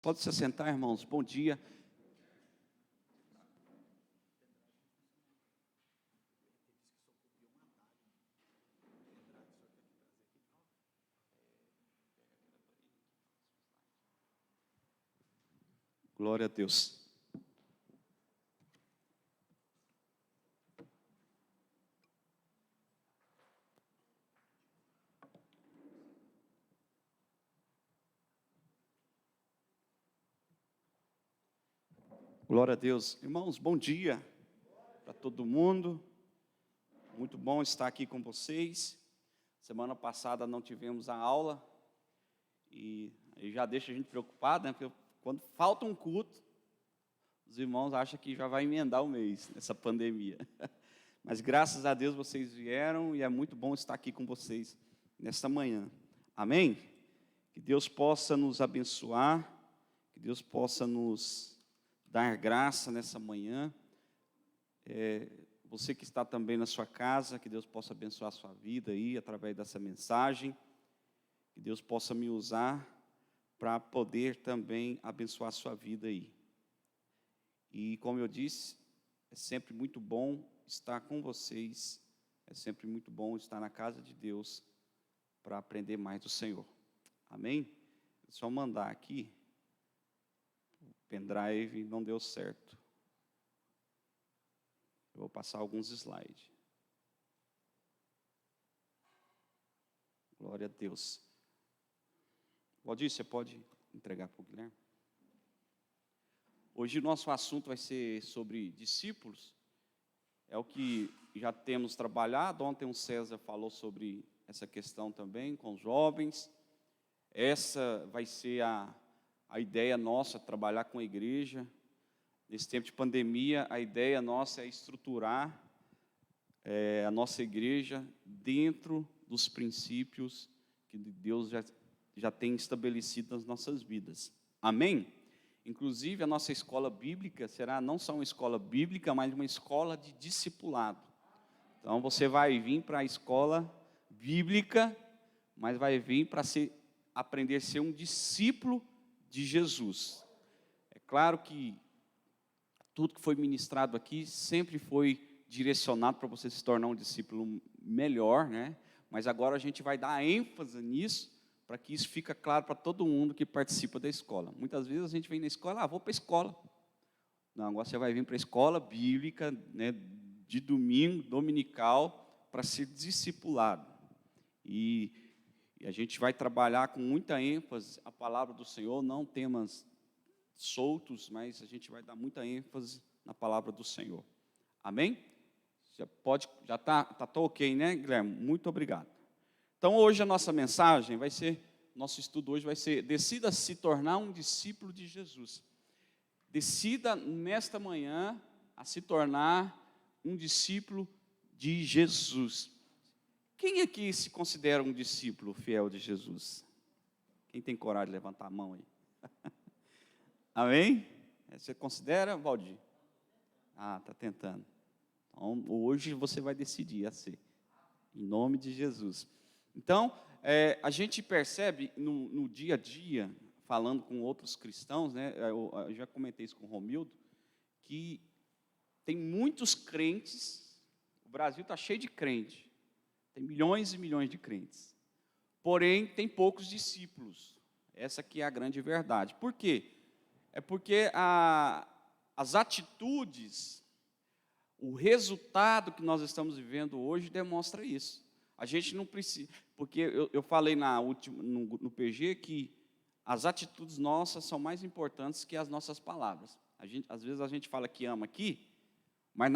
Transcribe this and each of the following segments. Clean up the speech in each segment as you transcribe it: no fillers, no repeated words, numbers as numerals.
Pode se assentar, irmãos. Bom dia. Glória a Deus. Glória a Deus. Irmãos, bom dia para todo mundo. Muito bom estar aqui com vocês. Semana passada não tivemos a aula e aí já deixa a gente preocupado, né? Porque quando falta um culto, os irmãos acham que já vai emendar o mês nessa pandemia. Mas graças a Deus vocês vieram e é muito bom estar aqui com vocês nesta manhã. Amém? Que Deus possa nos abençoar, que Deus possa nos dar graça nessa manhã. Você que está também na sua casa, que Deus possa abençoar a sua vida aí, através dessa mensagem. Que Deus possa me usar para poder também abençoar a sua vida aí. E como eu disse, é sempre muito bom estar com vocês, é sempre muito bom estar na casa de Deus para aprender mais do Senhor. Amém? É só mandar aqui, o pendrive não deu certo. Eu vou passar alguns slides. Glória a Deus. Valdir, você pode entregar para o Guilherme? Hoje o nosso assunto vai ser sobre discípulos. É o que já temos trabalhado. Ontem o César falou sobre essa questão também com os jovens. Essa vai ser a ideia nossa, trabalhar com a igreja. Nesse tempo de pandemia, a ideia nossa é estruturar a nossa igreja dentro dos princípios que Deus já tem estabelecido nas nossas vidas. Amém? Inclusive, a nossa escola bíblica será não só uma escola bíblica, mas uma escola de discipulado. Então, você vai vir para a escola bíblica, mas vai vir para aprender a ser um discípulo de Jesus. É claro que tudo que foi ministrado aqui sempre foi direcionado para você se tornar um discípulo melhor, né? Mas agora a gente vai dar ênfase nisso, para que isso fique claro para todo mundo que participa da escola. Muitas vezes a gente vem na escola, vou para a escola. Não, agora você vai vir para a escola bíblica, né, de domingo, dominical, para ser discipulado. E a gente vai trabalhar com muita ênfase a palavra do Senhor, não temas soltos, mas a gente vai dar muita ênfase na palavra do Senhor. Amém? Já está ok, né, Guilherme? Muito obrigado. Então, hoje a nossa mensagem vai ser, nosso estudo hoje vai ser, decida se tornar um discípulo de Jesus. Decida nesta manhã a se tornar um discípulo de Jesus. Quem aqui se considera um discípulo fiel de Jesus? Quem tem coragem de levantar a mão aí? Amém? Você considera, Valdir? Está tentando. Então, hoje você vai decidir a ser. Em nome de Jesus. Então, a gente percebe no dia a dia, falando com outros cristãos, né, eu já comentei isso com o Romildo, que tem muitos crentes, o Brasil está cheio de crente, tem milhões e milhões de crentes, porém tem poucos discípulos, essa que é a grande verdade. Por quê? É porque as atitudes, o resultado que nós estamos vivendo hoje demonstra isso. A gente não precisa, porque eu falei no PG que as atitudes nossas são mais importantes que as nossas palavras. Às vezes a gente fala que ama aqui, mas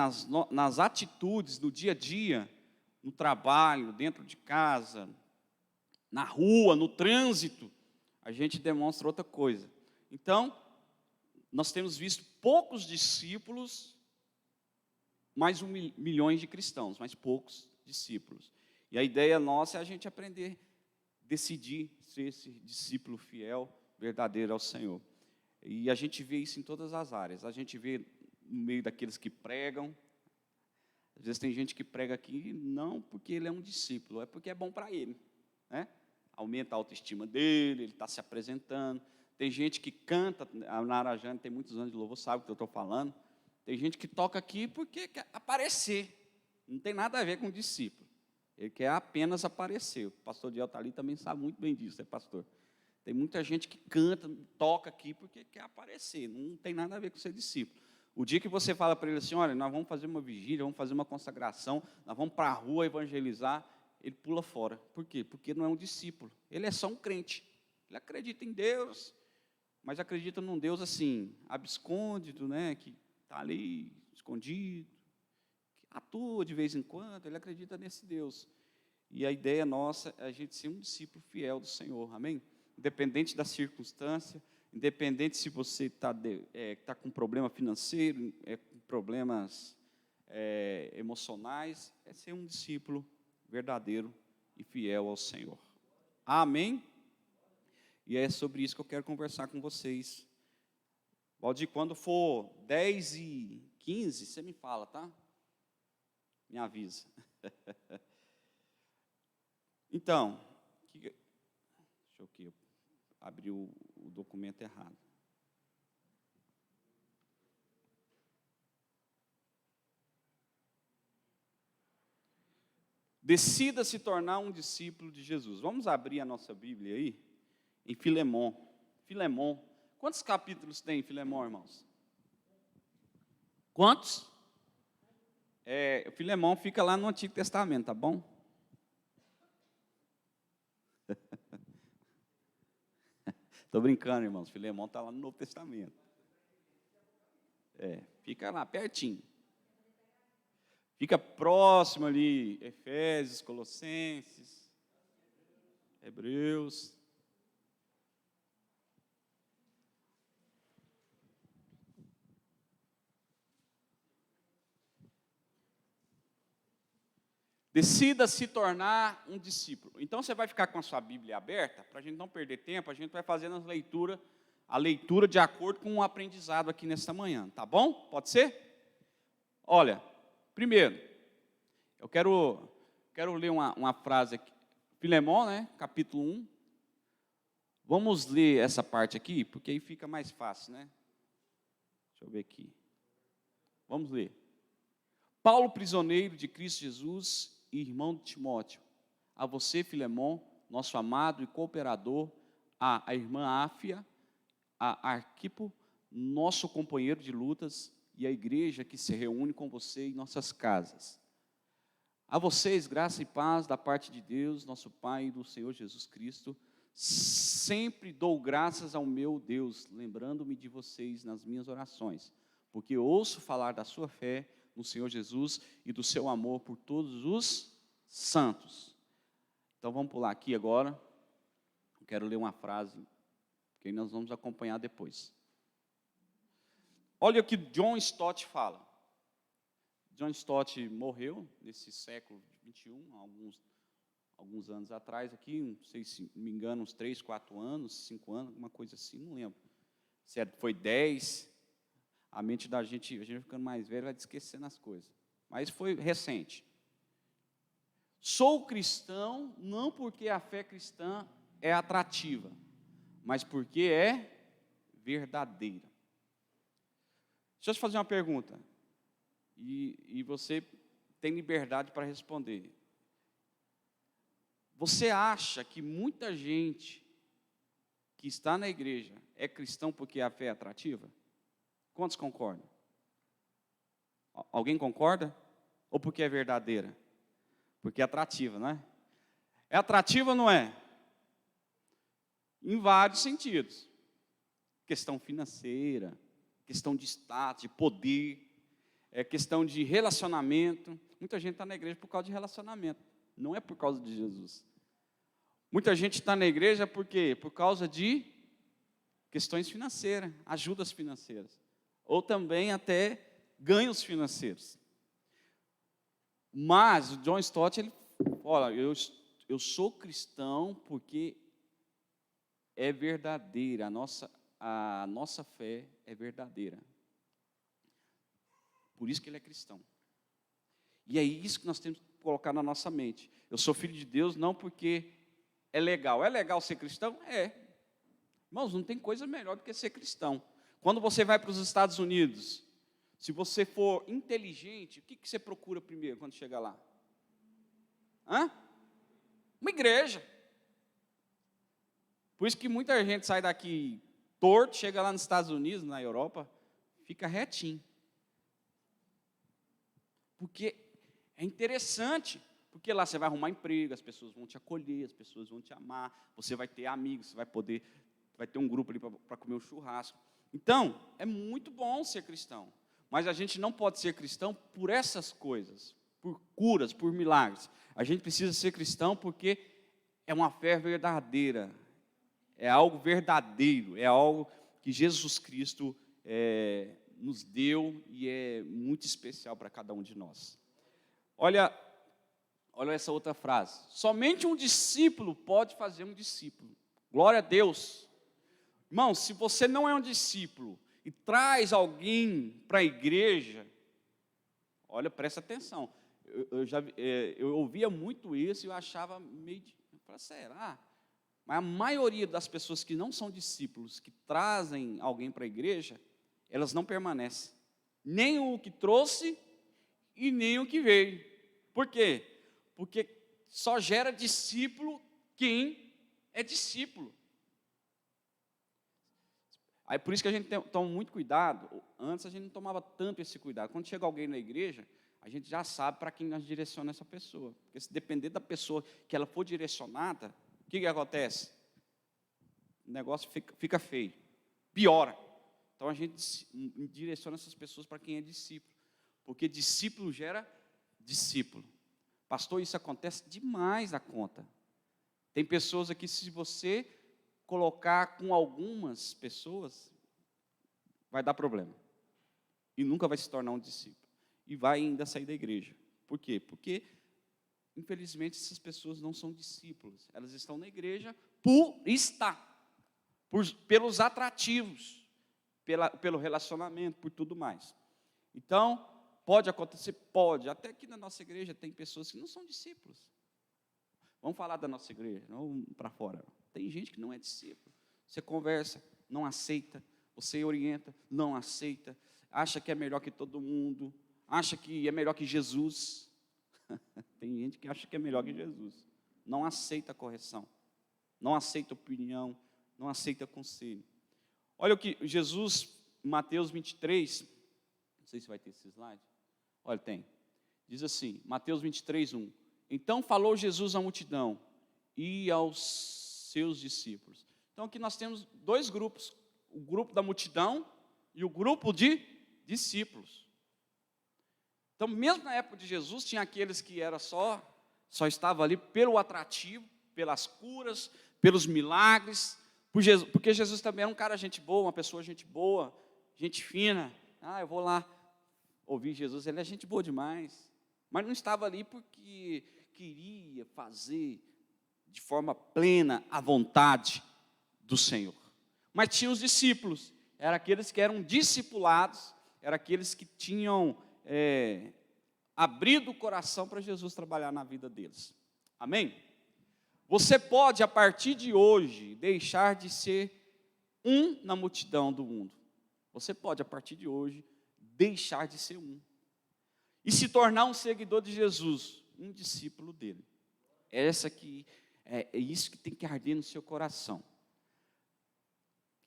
nas atitudes, no dia a dia, no trabalho, dentro de casa, na rua, no trânsito, a gente demonstra outra coisa. Então, nós temos visto poucos discípulos, mais milhões de cristãos, mas poucos discípulos. E a ideia nossa é a gente aprender, decidir ser esse discípulo fiel, verdadeiro ao Senhor. E a gente vê isso em todas as áreas. A gente vê no meio daqueles que pregam. Às vezes tem gente que prega aqui, não porque ele é um discípulo, é porque é bom para ele, né? Aumenta a autoestima dele, ele está se apresentando. tem gente que canta, a Nara Jane tem muitos anos de louvor, sabe o que eu estou falando. Tem gente que toca aqui porque quer aparecer, não tem nada a ver com discípulo, ele quer apenas aparecer. O pastor Diel está ali, também sabe muito bem disso, pastor. Tem muita gente que canta, toca aqui porque quer aparecer, não tem nada a ver com ser discípulo. O dia que você fala para ele assim, olha, nós vamos fazer uma vigília, vamos fazer uma consagração, nós vamos para a rua evangelizar, ele pula fora. Por quê? Porque não é um discípulo, ele é só um crente. Ele acredita em Deus, mas acredita num Deus assim, abscôndido, né, que está ali, escondido, que atua de vez em quando, ele acredita nesse Deus. E a ideia nossa é a gente ser um discípulo fiel do Senhor, amém? Independente da circunstância, independente se você está tá com problema financeiro, com problemas emocionais, é ser um discípulo verdadeiro e fiel ao Senhor. Amém? E é sobre isso que eu quero conversar com vocês. Valdir, quando for 10h15, você me fala, tá? Me avisa. Então, deixa eu aqui, abri o documento errado. Decida se tornar um discípulo de Jesus. Vamos abrir a nossa Bíblia aí, em Filemon. Filemon. Quantos capítulos tem em Filemon, irmãos? Quantos? Filemon fica lá no Antigo Testamento, tá bom? Estou brincando, irmãos. Filemon está lá no Novo Testamento. Fica lá, pertinho. Fica próximo ali, Efésios, Colossenses, Hebreus. Decida se tornar um discípulo. Então, você vai ficar com a sua Bíblia aberta, para a gente não perder tempo, a gente vai fazendo a leitura de acordo com o aprendizado aqui nesta manhã, tá bom? Pode ser? Olha, primeiro, eu quero ler uma frase aqui, Filemon, né, capítulo 1. Vamos ler essa parte aqui, porque aí fica mais fácil, né? Deixa eu ver aqui. Vamos ler. Paulo, prisioneiro de Cristo Jesus e irmão de Timóteo, a você, Filemon, nosso amado e cooperador, a irmã Áfia, a Arquipo, nosso companheiro de lutas, e a igreja que se reúne com você em nossas casas. A vocês, graça e paz da parte de Deus, nosso Pai e do Senhor Jesus Cristo. Sempre dou graças ao meu Deus, lembrando-me de vocês nas minhas orações, porque ouço falar da sua fé no Senhor Jesus e do seu amor por todos os santos. Então vamos pular aqui agora. Eu quero ler uma frase que aí nós vamos acompanhar depois. Olha o que John Stott fala. John Stott morreu nesse século XXI, alguns anos atrás aqui, não sei se me engano, uns 3, 4 anos, 5 anos, alguma coisa assim, não lembro. Se foi 10, a mente da gente, a gente vai ficando mais velho, vai esquecendo as coisas. Mas foi recente. Sou cristão não porque a fé cristã é atrativa, mas porque é verdadeira. Deixa eu te fazer uma pergunta, e você tem liberdade para responder. Você acha que muita gente que está na igreja é cristão porque a fé é atrativa? Quantos concordam? Alguém concorda? Ou porque é verdadeira? Porque é atrativa, não é? É atrativa ou não é? Em vários sentidos. Questão financeira, questão de status, de poder, questão de relacionamento. Muita gente está na igreja por causa de relacionamento, não é por causa de Jesus. Muita gente está na igreja por quê? Por causa de questões financeiras, ajudas financeiras. Ou também até ganhos financeiros. Mas o John Stott, ele fala, eu sou cristão porque é verdadeira, a nossa fé é verdadeira. Por isso que ele é cristão. E é isso que nós temos que colocar na nossa mente. Eu sou filho de Deus não porque é legal. É legal ser cristão? É. Irmãos, não tem coisa melhor do que ser cristão. Quando você vai para os Estados Unidos, se você for inteligente, o que você procura primeiro quando chega lá? Uma igreja. Por isso que muita gente sai daqui torto, chega lá nos Estados Unidos, na Europa, fica retinho. Porque é interessante, porque lá você vai arrumar emprego, as pessoas vão te acolher, as pessoas vão te amar, você vai ter amigos, você vai ter um grupo ali para comer um churrasco. Então, é muito bom ser cristão, mas a gente não pode ser cristão por essas coisas, por curas, por milagres. A gente precisa ser cristão porque é uma fé verdadeira, é algo verdadeiro, é algo que Jesus Cristo nos deu e é muito especial para cada um de nós. Olha essa outra frase. Somente um discípulo pode fazer um discípulo. Glória a Deus. Irmão, se você não é um discípulo e traz alguém para a igreja, olha, presta atenção. Eu ouvia muito isso e eu achava meio será? Mas a maioria das pessoas que não são discípulos, que trazem alguém para a igreja, elas não permanecem. Nem o que trouxe e nem o que veio. Por quê? Porque só gera discípulo quem é discípulo. Aí por isso que a gente toma muito cuidado. Antes a gente não tomava tanto esse cuidado. Quando chega alguém na igreja, a gente já sabe para quem nós direciona essa pessoa. Porque se depender da pessoa que ela for direcionada, o que acontece? O negócio fica feio, piora. Então a gente direciona essas pessoas para quem é discípulo. Porque discípulo gera discípulo. Pastor, isso acontece demais da conta. Tem pessoas aqui, se você colocar com algumas pessoas, vai dar problema. E nunca vai se tornar um discípulo. E vai ainda sair da igreja. Por quê? Porque, infelizmente, essas pessoas não são discípulos. Elas estão na igreja por estar. Pelos atrativos. Pelo relacionamento, por tudo mais. Então, pode acontecer? Pode. Até aqui na nossa igreja tem pessoas que não são discípulos. Vamos falar da nossa igreja, não para fora. Tem gente que não é discípulo. Você conversa, não aceita. Você orienta, não aceita. Acha que é melhor que todo mundo. Acha que é melhor que Jesus. Tem gente que acha que é melhor que Jesus. Não aceita correção. Não aceita opinião. Não aceita conselho. Olha o que Jesus, Mateus 23, não sei se vai ter esse slide. Olha, tem. Diz assim, Mateus 23, 1. Então falou Jesus à multidão e aos seus discípulos. Então aqui nós temos dois grupos. O grupo da multidão e o grupo de discípulos. Então mesmo na época de Jesus, tinha aqueles que era só estavam ali pelo atrativo, pelas curas, pelos milagres. Porque Jesus também era um cara gente boa, uma pessoa gente boa, gente fina. Eu vou lá ouvir Jesus, ele é gente boa demais. Mas não estava ali porque queria fazer de forma plena a vontade do Senhor. Mas tinha os discípulos, eram aqueles que eram discipulados, eram aqueles que tinham abrido o coração para Jesus trabalhar na vida deles. Amém? Você pode, a partir de hoje, deixar de ser um na multidão do mundo. Você pode, a partir de hoje, deixar de ser um. E se tornar um seguidor de Jesus, um discípulo dele. É isso que tem que arder no seu coração.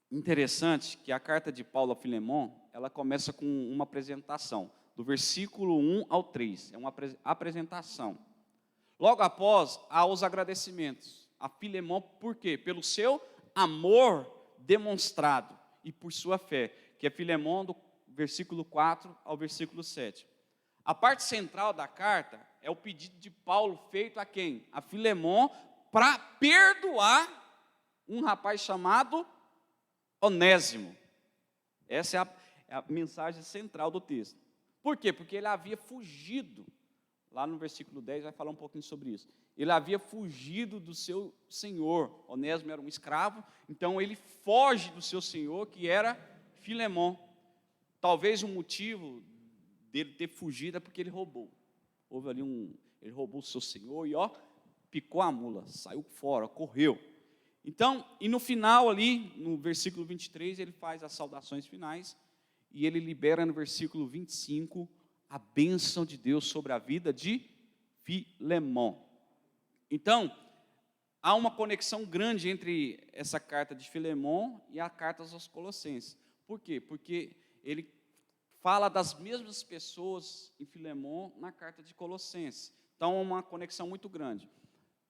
Interessante que a carta de Paulo a Filemon, ela começa com uma apresentação, do versículo 1 ao 3, é uma apresentação. Logo após, há os agradecimentos a Filemon, por quê? Pelo seu amor demonstrado e por sua fé, que é Filemon do versículo 4 ao versículo 7. A parte central da carta é o pedido de Paulo feito a quem? A Filemon, para perdoar um rapaz chamado Onésimo. Essa é a mensagem central do texto. Por quê? Porque ele havia fugido. Lá no versículo 10 vai falar um pouquinho sobre isso. Ele havia fugido do seu senhor. Onésimo era um escravo, então ele foge do seu senhor, que era Filemon. Talvez um motivo dele ter fugido é porque ele roubou. Houve ali ele roubou o seu senhor e picou a mula, saiu fora, correu. Então, e no final ali, no versículo 23, ele faz as saudações finais, e ele libera no versículo 25 a bênção de Deus sobre a vida de Filemon. Então, há uma conexão grande entre essa carta de Filemon e a carta aos Colossenses. Por quê? Porque ele fala das mesmas pessoas em Filemon na carta de Colossenses. Então, é uma conexão muito grande.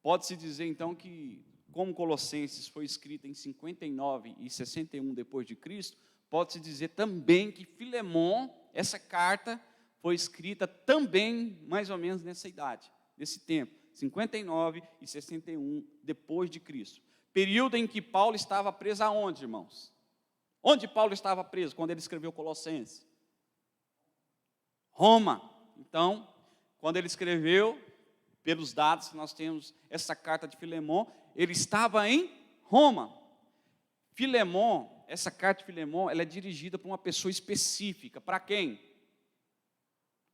Pode-se dizer, então, que como Colossenses foi escrita em 59 e 61 depois de Cristo, pode-se dizer também que Filemon, essa carta, foi escrita também mais ou menos nessa idade, nesse tempo, 59 e 61 depois de Cristo. Período em que Paulo estava preso aonde, irmãos? Onde Paulo estava preso quando ele escreveu Colossenses? Roma. Então, quando ele escreveu, pelos dados que nós temos, essa carta de Filemon, ele estava em Roma. Filemon, essa carta de Filemon, ela é dirigida para uma pessoa específica. Para quem?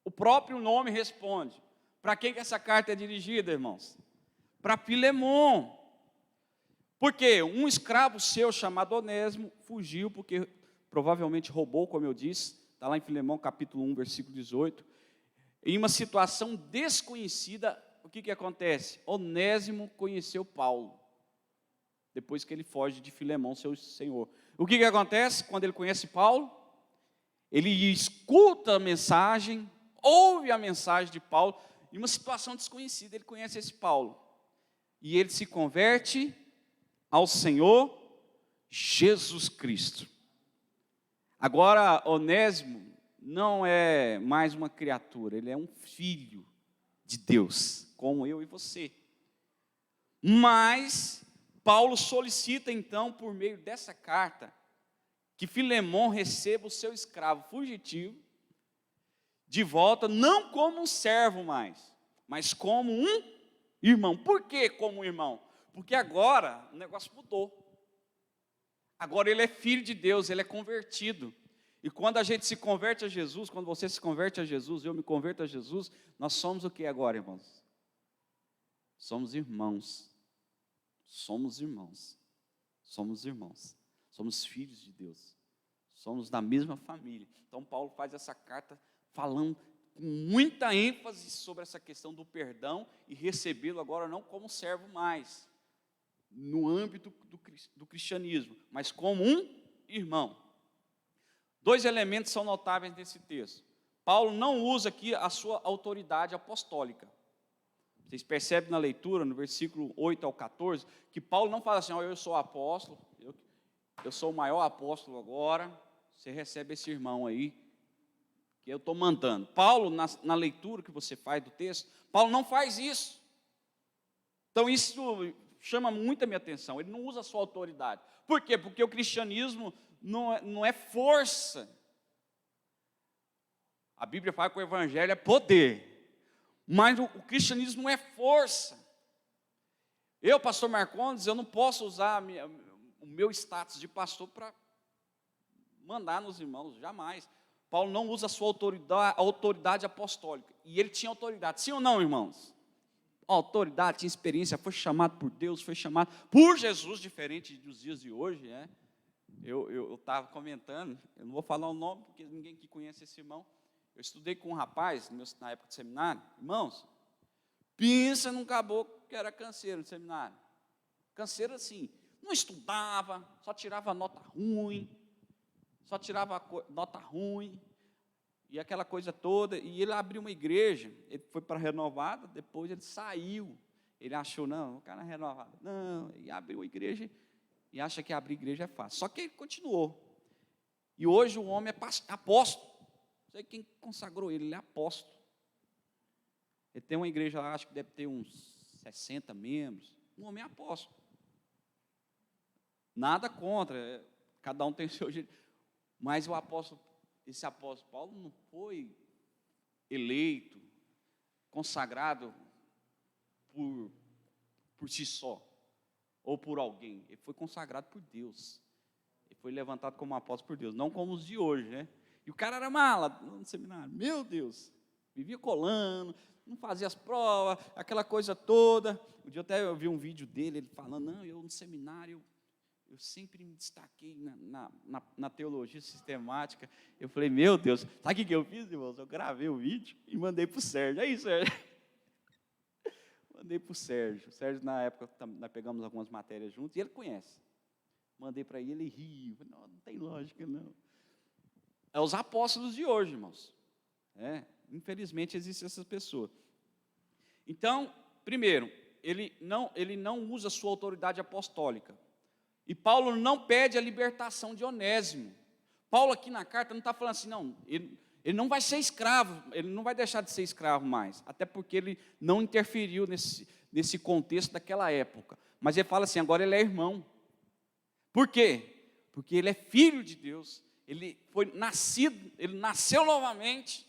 O próprio nome responde. Para quem que essa carta é dirigida, irmãos? Para Filemon. Por quê? Um escravo seu chamado Onésimo fugiu porque provavelmente roubou, como eu disse, está lá em Filemon capítulo 1, versículo 18. Em uma situação desconhecida, o que acontece? Onésimo conheceu Paulo, depois que ele foge de Filemon, seu senhor. O que acontece quando ele conhece Paulo? Ele escuta a mensagem, ouve a mensagem de Paulo, em uma situação desconhecida, ele conhece esse Paulo. E ele se converte ao Senhor Jesus Cristo. Agora, Onésimo não é mais uma criatura, ele é um filho de Deus, como eu e você. Mas Paulo solicita então, por meio dessa carta, que Filemon receba o seu escravo fugitivo de volta, não como um servo mais, mas como um irmão. Por que como um irmão? Porque agora o negócio mudou. Agora ele é filho de Deus, ele é convertido. E quando a gente se converte a Jesus, quando você se converte a Jesus, eu me converto a Jesus, nós somos o que agora, irmãos? Somos irmãos. Somos irmãos. Somos irmãos. Somos filhos de Deus. Somos da mesma família. Então Paulo faz essa carta falando com muita ênfase sobre essa questão do perdão e recebê-lo agora não como servo mais, no âmbito do cristianismo, mas como um irmão. Dois elementos são notáveis nesse texto. Paulo não usa aqui a sua autoridade apostólica. Vocês percebem na leitura, no versículo 8 ao 14, que Paulo não fala assim, eu sou apóstolo, eu sou o maior apóstolo agora, você recebe esse irmão aí, que eu estou mandando. Paulo, na leitura que você faz do texto, Paulo não faz isso. Então isso chama muito a minha atenção, ele não usa a sua autoridade. Por quê? Porque o cristianismo não é força. A Bíblia fala que o evangelho é poder, mas o cristianismo não é força. Eu, pastor Marcondes, eu não posso usar o meu status de pastor para mandar nos irmãos, jamais. Paulo não usa a sua autoridade apostólica, e ele tinha autoridade, sim ou não, irmãos? Autoridade, tinha experiência, foi chamado por Deus, foi chamado por Jesus, diferente dos dias de hoje, né? Eu estava comentando, eu não vou falar o nome, porque ninguém que conhece esse irmão. Eu estudei com um rapaz, na época de seminário. Irmãos, pensa num caboclo que era canseiro no seminário. Canseiro assim, não estudava, só tirava nota ruim, e aquela coisa toda. E ele abriu uma igreja, ele foi para a Renovada, depois ele saiu. Ele achou, não, o cara é Renovada. Não, e abriu a igreja, e acha que abrir igreja é fácil. Só que ele continuou. E hoje o homem é apóstolo. Não sei quem consagrou ele é apóstolo. Ele tem uma igreja lá, acho que deve ter uns 60 membros. Um homem é apóstolo. Nada contra, cada um tem o seu jeito. Mas esse apóstolo Paulo não foi eleito, consagrado por si só, ou por alguém. Ele foi consagrado por Deus. Ele foi levantado como apóstolo por Deus, não como os de hoje, né? E o cara era mala no seminário, meu Deus, vivia colando, não fazia as provas, aquela coisa toda. Um dia até eu vi um vídeo dele, ele falando, não, eu no seminário, eu sempre me destaquei na teologia sistemática. Eu falei, meu Deus, sabe o que eu fiz, irmãos? Eu gravei o vídeo e mandei para o Sérgio. Aí, Sérgio. Mandei para o Sérgio. O Sérgio, na época, nós pegamos algumas matérias juntos, e ele conhece. Mandei para ele, ele riu. Não tem lógica, não. É os apóstolos de hoje, irmãos. Infelizmente, existem essas pessoas. Então, primeiro, ele não usa a sua autoridade apostólica. E Paulo não pede a libertação de Onésimo. Paulo aqui na carta não está falando assim, não, ele não vai ser escravo, ele não vai deixar de ser escravo mais, até porque ele não interferiu nesse contexto daquela época. Mas ele fala assim, agora ele é irmão. Por quê? Porque ele é filho de Deus, ele nasceu novamente,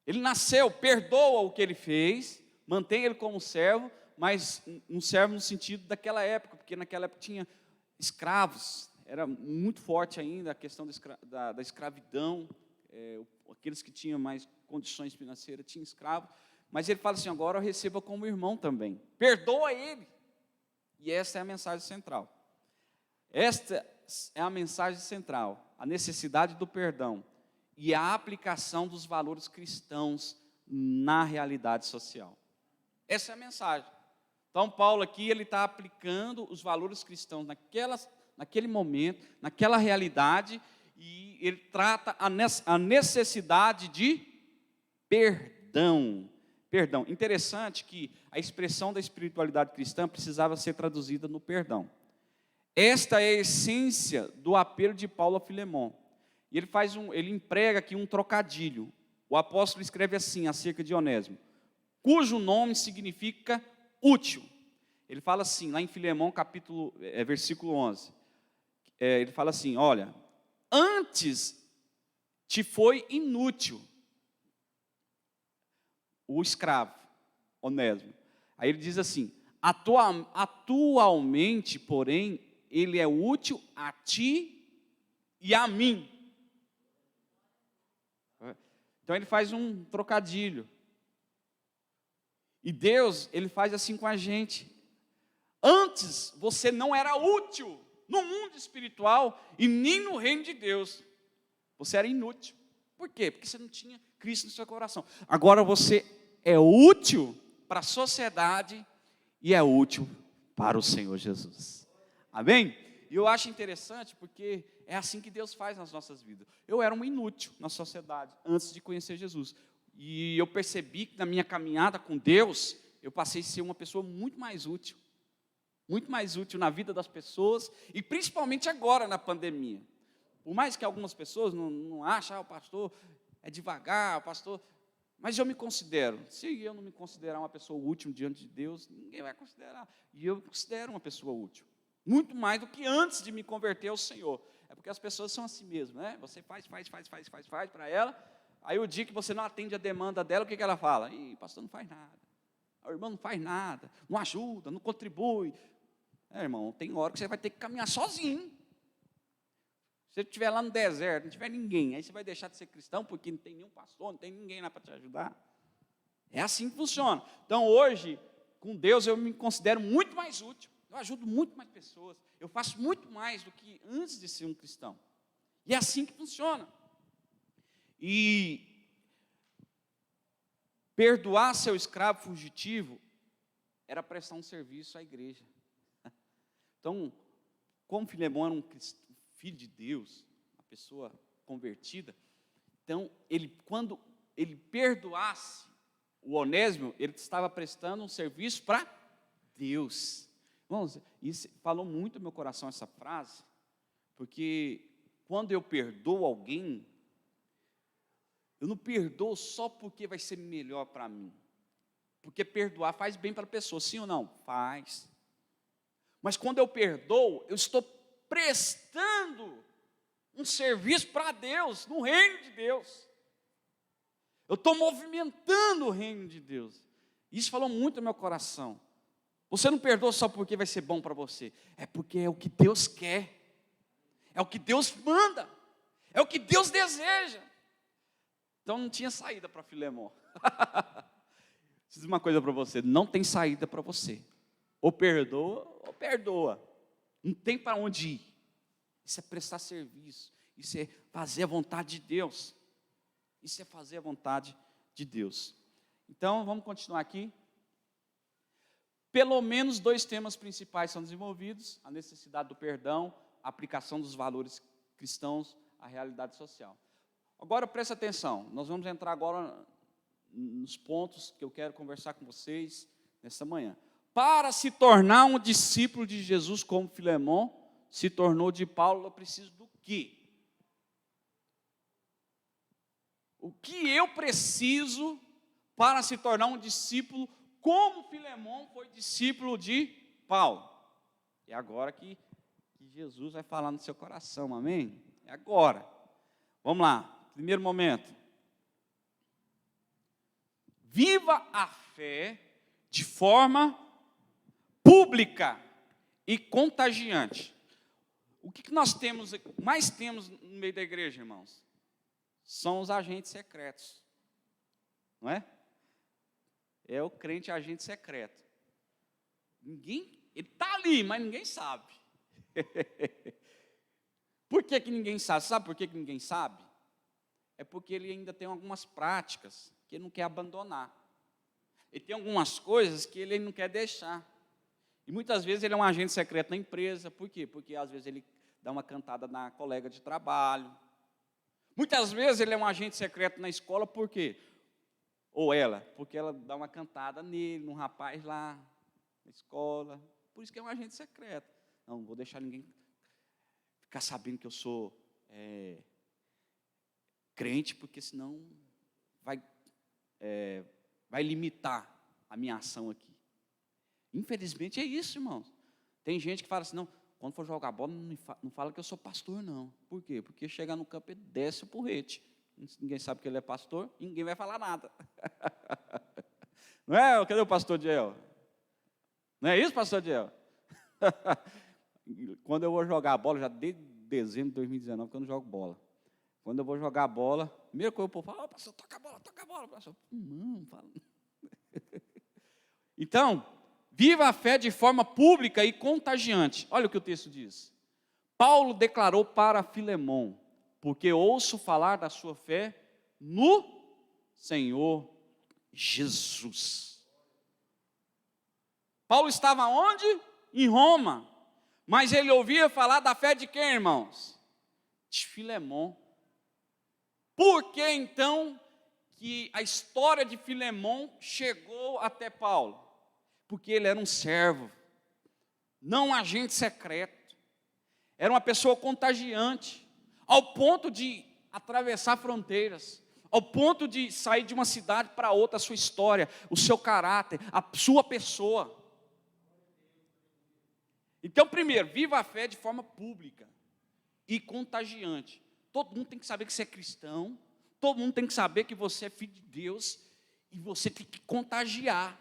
ele nasceu, perdoa o que ele fez, mantém ele como servo, mas um servo no sentido daquela época, porque naquela época tinha escravos, era muito forte ainda a questão da escravidão, aqueles que tinham mais condições financeiras tinham escravos, mas ele fala assim, agora eu receba como irmão também, perdoa ele, e essa é a mensagem central. Esta é a mensagem central, a necessidade do perdão e a aplicação dos valores cristãos na realidade social. Essa é a mensagem. Então, Paulo aqui, ele está aplicando os valores cristãos naquele momento, naquela realidade, e ele trata a necessidade de perdão. Perdão. Interessante que a expressão da espiritualidade cristã precisava ser traduzida no perdão. Esta é a essência do apelo de Paulo a Filemon. E ele emprega aqui um trocadilho. O apóstolo escreve assim acerca de Onésimo, cujo nome significa útil. Ele fala assim, lá em Filemão, versículo 11. Ele fala assim, olha, antes te foi inútil o escravo, Onésimo. Aí ele diz assim, atualmente, porém, ele é útil a ti e a mim. Então ele faz um trocadilho. E Deus, ele faz assim com a gente. Antes você não era útil no mundo espiritual e nem no reino de Deus. Você era inútil. Por quê? Porque você não tinha Cristo no seu coração. Agora você é útil para a sociedade e é útil para o Senhor Jesus. Amém? E eu acho interessante porque é assim que Deus faz nas nossas vidas. Eu era um inútil na sociedade antes de conhecer Jesus. E eu percebi que na minha caminhada com Deus, eu passei a ser uma pessoa muito mais útil na vida das pessoas, e principalmente agora na pandemia. Por mais que algumas pessoas não achem, o pastor é devagar, o pastor... Mas eu me considero, se eu não me considerar uma pessoa útil diante de Deus, ninguém vai considerar. E eu me considero uma pessoa útil. Muito mais do que antes de me converter ao Senhor. É porque as pessoas são assim mesmo, né? Você faz para ela, aí o dia que você não atende a demanda dela, o que ela fala? Ih, pastor não faz nada. O irmão não faz nada, não ajuda, não contribui. Irmão, tem hora que você vai ter que caminhar sozinho. Se você estiver lá no deserto, não tiver ninguém, aí você vai deixar de ser cristão porque não tem nenhum pastor, não tem ninguém lá para te ajudar. É assim que funciona. Então hoje, com Deus, eu me considero muito mais útil. Eu ajudo muito mais pessoas. Eu faço muito mais do que antes de ser um cristão. E é assim que funciona. E perdoar seu escravo fugitivo era prestar um serviço à igreja. Então, como Filemão era um filho de Deus, uma pessoa convertida, então, quando ele perdoasse o Onésimo, ele estava prestando um serviço para Deus. Irmãos, isso falou muito no meu coração essa frase, porque quando eu perdoo alguém, eu não perdoo só porque vai ser melhor para mim, porque perdoar faz bem para a pessoa, sim ou não? Faz. Mas quando eu perdoo, eu estou prestando um serviço para Deus, no reino de Deus. Eu estou movimentando o reino de Deus. Isso falou muito no meu coração. Você não perdoa só porque vai ser bom para você, é porque é o que Deus quer, é o que Deus manda, é o que Deus deseja. Então não tinha saída para Filemon. Vou dizer uma coisa para você, não tem saída para você. Ou perdoa, ou perdoa. Não tem para onde ir. Isso é prestar serviço. Isso é fazer a vontade de Deus. Isso é fazer a vontade de Deus. Então, vamos continuar aqui. Pelo menos 2 temas principais são desenvolvidos: a necessidade do perdão, a aplicação dos valores cristãos à realidade social. Agora, presta atenção. Nós vamos entrar agora nos pontos que eu quero conversar com vocês nessa manhã. Para se tornar um discípulo de Jesus como Filemon se tornou de Paulo, eu preciso do quê? O que eu preciso para se tornar um discípulo como Filemon foi discípulo de Paulo? É agora que Jesus vai falar no seu coração, amém? É agora. Vamos lá, primeiro momento. Viva a fé de forma pública e contagiante. O que nós mais temos no meio da igreja, irmãos? São os agentes secretos, não é? É o crente agente secreto. Ele está ali, mas ninguém sabe. Por que ninguém sabe? Sabe por que ninguém sabe? É porque ele ainda tem algumas práticas que ele não quer abandonar. Ele tem algumas coisas que ele não quer deixar. E muitas vezes ele é um agente secreto na empresa. Por quê? Porque às vezes ele dá uma cantada na colega de trabalho. Muitas vezes ele é um agente secreto na escola. Por quê? Ou ela, porque ela dá uma cantada nele, num rapaz lá na escola. Por isso que é um agente secreto. Não vou deixar ninguém ficar sabendo que eu sou crente, porque senão vai limitar a minha ação aqui. Infelizmente é isso, irmãos. Tem gente que fala assim, não, quando for jogar bola, não fala que eu sou pastor, não. Por quê? Porque chegar no campo, ele desce o porrete. Ninguém sabe que ele é pastor, ninguém vai falar nada. Não é? Cadê o pastor Diel? Não é isso, pastor Diel? Quando eu vou jogar bola, já desde dezembro de 2019, que eu não jogo bola. Quando eu vou jogar bola, primeira coisa que eu falo, pastor, toca a bola. Pastor, não, fala. Então, viva a fé de forma pública e contagiante. Olha o que o texto diz. Paulo declarou para Filemon, porque ouço falar da sua fé no Senhor Jesus. Paulo estava onde? Em Roma. Mas ele ouvia falar da fé de quem, irmãos? De Filemon. Por que então que a história de Filemon chegou até Paulo? Porque ele era um servo, não um agente secreto. Era uma pessoa contagiante, ao ponto de atravessar fronteiras, ao ponto de sair de uma cidade para outra, a sua história, o seu caráter, a sua pessoa. Então, primeiro, viva a fé de forma pública e contagiante. Todo mundo tem que saber que você é cristão, todo mundo tem que saber que você é filho de Deus, e você tem que contagiar.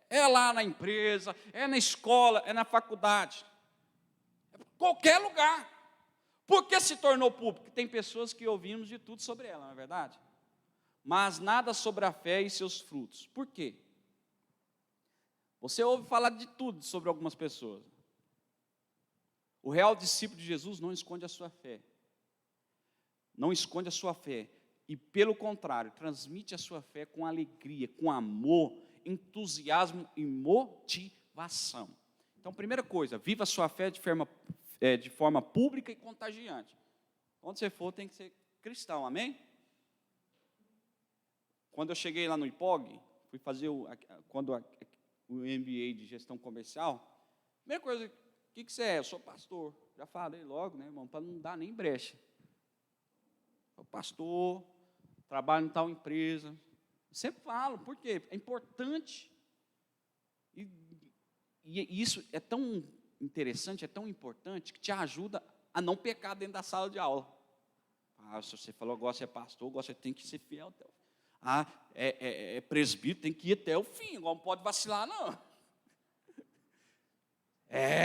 É lá na empresa, é na escola, é na faculdade, é em qualquer lugar. Por que se tornou público? Tem pessoas que ouvimos de tudo sobre ela, não é verdade? Mas nada sobre a fé e seus frutos. Por quê? Você ouve falar de tudo sobre algumas pessoas. O real discípulo de Jesus não esconde a sua fé. Não esconde a sua fé. E, pelo contrário, transmite a sua fé com alegria, com amor, entusiasmo e motivação. Então, primeira coisa, viva a sua fé de forma pública e contagiante. Onde você for, tem que ser cristão, amém? Quando eu cheguei lá no IPOG, fui fazer o MBA de gestão comercial, primeira coisa, o que você é? Eu sou pastor. Já falei logo, né, irmão, para não dar nem brecha. Sou pastor, trabalho em tal empresa. Sempre falo, por quê? É importante. E isso é tão interessante, é tão importante, que te ajuda a não pecar dentro da sala de aula. Se você falou, gosta de ser pastor, você tem que ser fiel até o fim. É presbítero, tem que ir até o fim, não pode vacilar, não.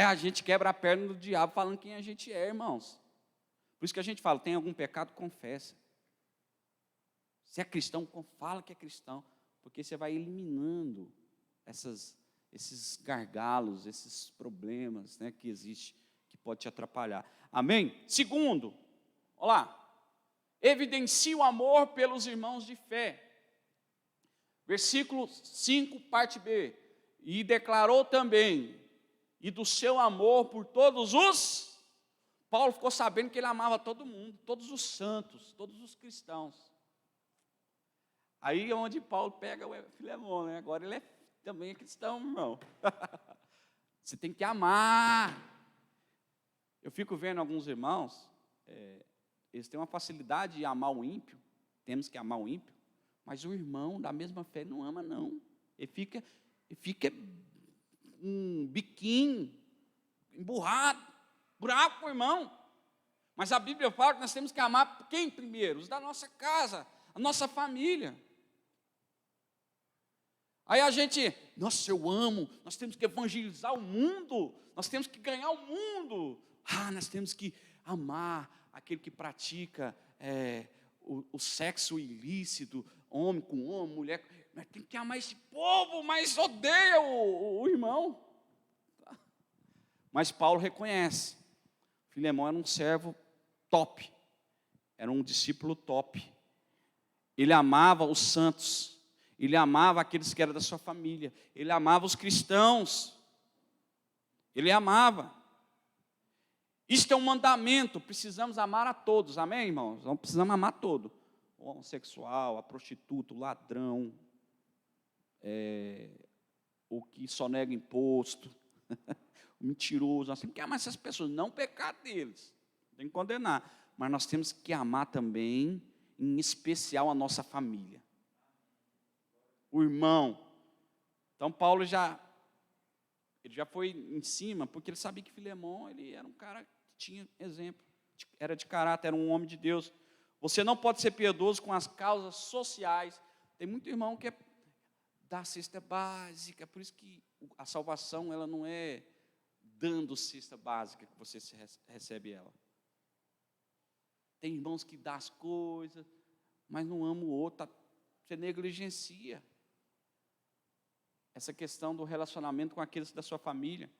A gente quebra a perna do diabo falando quem a gente é, irmãos. Por isso que a gente fala, tem algum pecado, confessa. Se é cristão, fala que é cristão, porque você vai eliminando esses gargalos, esses problemas, né, que existem, que pode te atrapalhar. Amém? Segundo, olha lá, evidencia o amor pelos irmãos de fé. Versículo 5, parte B. E declarou também, e do seu amor por todos os... Paulo ficou sabendo que ele amava todo mundo, todos os santos, todos os cristãos. Aí é onde Paulo pega o Filemão, né? Agora ele também é cristão, irmão. Você tem que amar. Eu fico vendo alguns irmãos, eles têm uma facilidade de amar o ímpio, temos que amar o ímpio, mas o irmão da mesma fé não ama, não. Ele fica um biquinho, emburrado, bravo com o irmão. Mas a Bíblia fala que nós temos que amar quem primeiro? Os da nossa casa, a nossa família. Aí a gente, nossa, eu amo, nós temos que evangelizar o mundo, nós temos que ganhar o mundo. Nós temos que amar aquele que pratica o sexo ilícito, homem com homem, mulher. Nós temos que amar esse povo, mas odeia o irmão. Mas Paulo reconhece, Filemão era um servo top, era um discípulo top. Ele amava os santos, ele amava aqueles que eram da sua família, ele amava os cristãos, ele amava. Isto é um mandamento, precisamos amar a todos, amém, irmãos? Não precisamos amar todo, o homossexual, a prostituta, o ladrão, o que só nega imposto, o mentiroso. Nós temos que amar essas pessoas, não pecar deles, tem que condenar, mas nós temos que amar também, em especial a nossa família, o irmão. Então Paulo já foi em cima, porque ele sabia que Filemão, ele era um cara que tinha exemplo, era de caráter, era um homem de Deus. Você não pode ser piedoso com as causas sociais. Tem muito irmão que é da cesta básica, por isso que a salvação, ela não é dando cesta básica que você recebe ela. Tem irmãos que dão as coisas, mas não ama o outro, você negligencia essa questão do relacionamento com aqueles da sua família.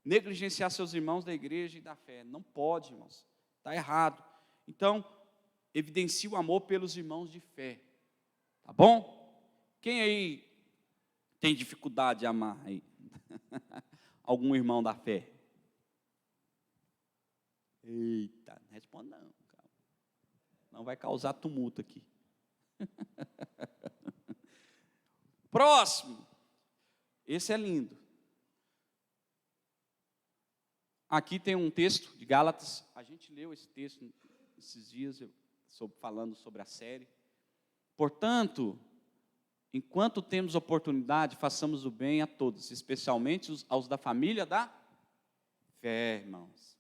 Negligenciar seus irmãos da igreja e da fé. Não pode, irmãos. Está errado. Então, evidencie o amor pelos irmãos de fé. Tá bom? Quem aí tem dificuldade de amar aí? Algum irmão da fé? Eita, não responde não. Calma. Não vai causar tumulto aqui. Próximo. Esse é lindo. Aqui tem um texto de Gálatas. A gente leu esse texto esses dias, falando sobre a série. Portanto, enquanto temos oportunidade, façamos o bem a todos, especialmente aos da família da fé, irmãos.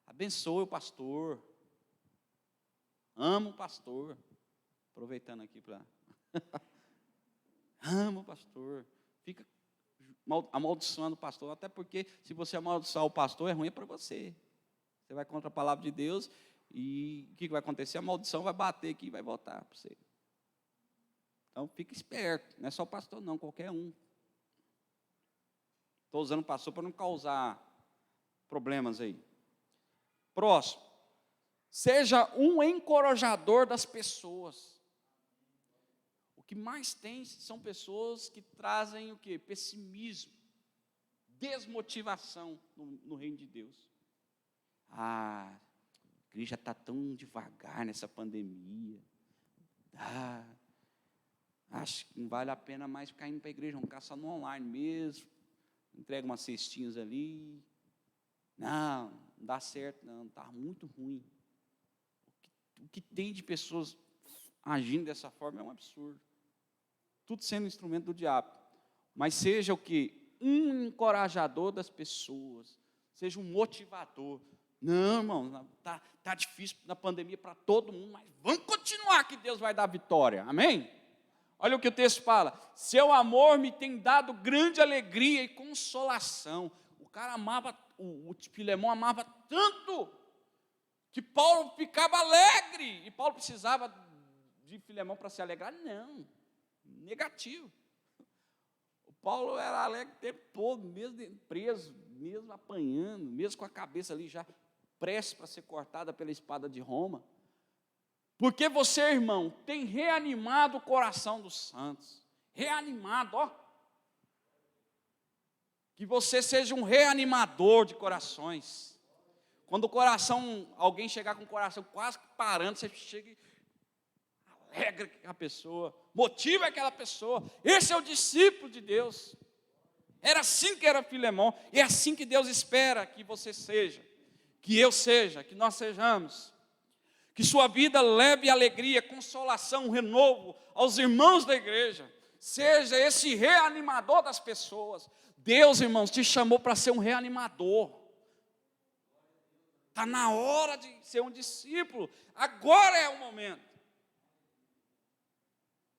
Abençoe o pastor. Amo o pastor. Aproveitando aqui para... Amo o pastor. Fica amaldiçoando o pastor, até porque se você amaldiçoar o pastor, é ruim para você. Você vai contra a palavra de Deus e o que vai acontecer? A maldição vai bater aqui e vai voltar para você. Então, fica esperto. Não é só o pastor não, qualquer um. Estou usando o pastor para não causar problemas aí. Próximo. Seja um encorajador das pessoas. O que mais tem são pessoas que trazem o quê? Pessimismo, desmotivação no reino de Deus. A igreja está tão devagar nessa pandemia. Acho que não vale a pena mais ficar indo para a igreja, vamos ficar só no online mesmo. Entrega umas cestinhas ali. Não dá certo, não, está muito ruim. O que tem de pessoas agindo dessa forma é um absurdo. Tudo sendo instrumento do diabo. Mas seja o que? Um encorajador das pessoas. Seja um motivador. Não, irmão, tá difícil na pandemia para todo mundo, mas vamos continuar que Deus vai dar vitória. Amém? Olha o que o texto fala. Seu amor me tem dado grande alegria e consolação. O cara amava, o Filemão amava tanto, que Paulo ficava alegre. E Paulo precisava de Filemão para se alegrar? Não, negativo. O Paulo era alegre o tempo todo, mesmo preso, mesmo apanhando, mesmo com a cabeça ali já prestes para ser cortada pela espada de Roma. Porque você, irmão, tem reanimado o coração dos santos. Reanimado, ó. Que você seja um reanimador de corações. Quando o coração, alguém chegar com o coração quase parando, você chega e alegra a pessoa, motiva aquela pessoa. Esse é o discípulo de Deus. Era assim que era Filemão, e é assim que Deus espera que você seja, que eu seja, que nós sejamos. Que sua vida leve alegria, consolação, renovo aos irmãos da igreja. Seja esse reanimador das pessoas. Deus, irmãos, te chamou para ser um reanimador. Está na hora de ser um discípulo. Agora é o momento.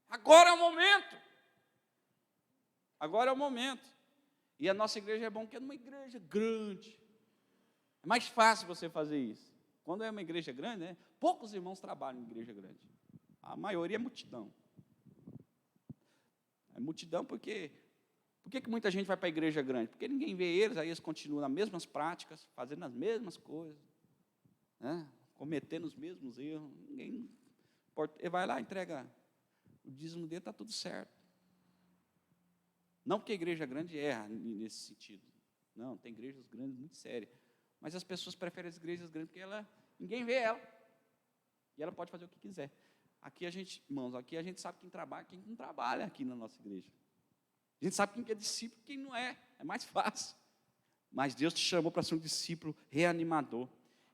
Agora é o momento. Agora é o momento. E a nossa igreja é bom porque é uma igreja grande. É mais fácil você fazer isso. Quando é uma igreja grande, né? Poucos irmãos trabalham em igreja grande. A maioria é multidão. É multidão porque... Por que muita gente vai para a igreja grande? Porque ninguém vê eles, aí eles continuam nas mesmas práticas, fazendo as mesmas coisas, né? Cometendo os mesmos erros. Ninguém... Ele vai lá, entrega o dízimo dele, está tudo certo. Não porque a igreja grande erra nesse sentido. Não, tem igrejas grandes muito sérias. Mas as pessoas preferem as igrejas grandes porque ninguém vê ela. E ela pode fazer o que quiser. Aqui a gente, irmãos, aqui a gente sabe quem trabalha, quem não trabalha aqui na nossa igreja. A gente sabe quem é discípulo e quem não é. É mais fácil. Mas Deus te chamou para ser um discípulo reanimador.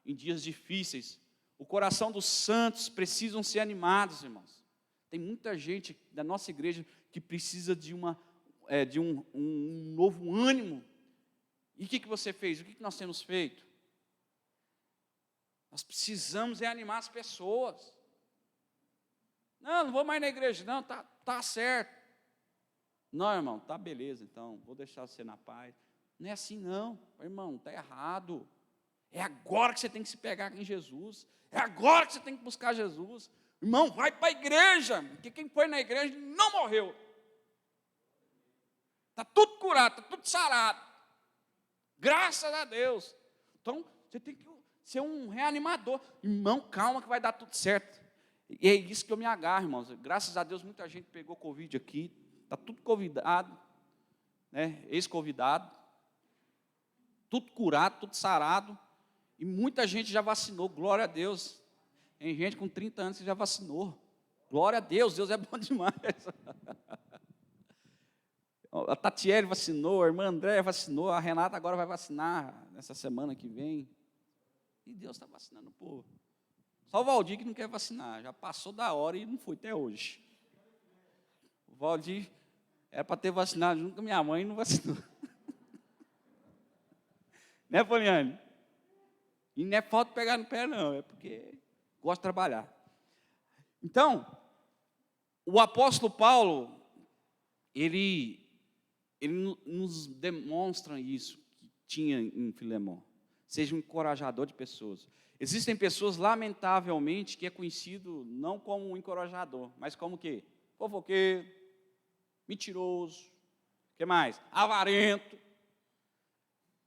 Em dias difíceis, o coração dos santos precisam ser animados, irmãos. Tem muita gente da nossa igreja que precisa de um novo ânimo. E o que você fez? O que nós temos feito? Nós precisamos reanimar as pessoas. Não vou mais na igreja, não, tá certo. Não, irmão, tá beleza, então, vou deixar você na paz. Não é assim não, irmão, está errado. É agora que você tem que se pegar em Jesus. É agora que você tem que buscar Jesus. Irmão, vai para a igreja, porque quem foi na igreja não morreu. Está tudo curado, está tudo sarado. Graças a Deus. Então, você tem que ser um reanimador. Irmão, calma que vai dar tudo certo. E é isso que eu me agarro, irmãos. Graças a Deus, muita gente pegou Covid aqui. Está tudo convidado, né? Ex-convidado. Tudo curado, tudo sarado. E muita gente já vacinou, glória a Deus. Tem gente com 30 anos que já vacinou. Glória a Deus, Deus é bom demais. A Tatiele vacinou, a irmã Andréia vacinou, a Renata agora vai vacinar nessa semana que vem. E Deus está vacinando o povo. Só o Valdir que não quer vacinar, já passou da hora e não foi até hoje. O Valdir era para ter vacinado junto com a minha mãe e não vacinou. Né, Poliane? E não é falta de pegar no pé, não, é porque gosta de trabalhar. Então, o apóstolo Paulo, ele nos demonstra isso que tinha em Filemão. Seja um encorajador de pessoas. Existem pessoas, lamentavelmente, que é conhecido não como um encorajador, mas como o quê? Fofoqueiro, mentiroso, o que mais? Avarento.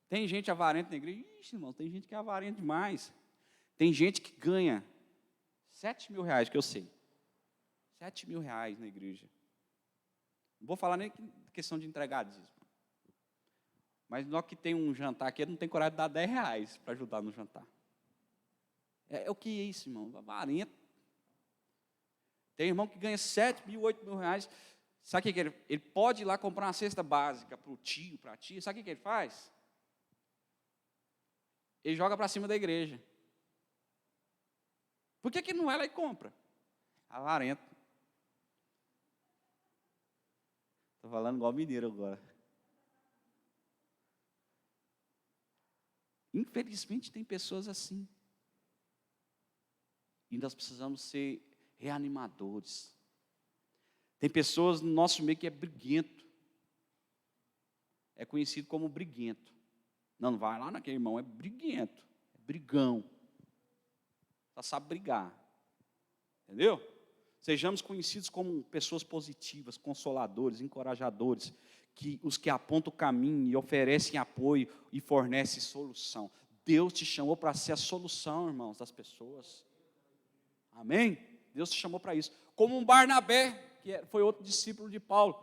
Tem gente avarenta na igreja? Ixi, irmão, tem gente que é avarenta demais. Tem gente que ganha 7 mil reais, que eu sei. 7 mil reais na igreja. Não vou falar nem questão de entregar dízimo. Mas nós que tem um jantar aqui, não tem coragem de dar 10 reais para ajudar no jantar. É o que é isso, irmão? Avarento. Tem irmão que ganha 7 mil, 8 mil reais. Sabe o que ele pode ir lá comprar uma cesta básica para o tio, para a tia. Sabe o que ele faz? Ele joga para cima da igreja. Por que não vai lá e compra? Avarento. Estou falando igual mineiro agora. Infelizmente tem pessoas assim. E nós precisamos ser reanimadores. Tem pessoas no nosso meio que é briguento. É conhecido como briguento. Não vai lá naquele irmão, é briguento. É brigão. Só sabe brigar. Entendeu? Sejamos conhecidos como pessoas positivas, consoladores, encorajadores, os que apontam o caminho e oferecem apoio e fornecem solução. Deus te chamou para ser a solução, irmãos, das pessoas. Amém? Deus te chamou para isso. Como um Barnabé, que foi outro discípulo de Paulo,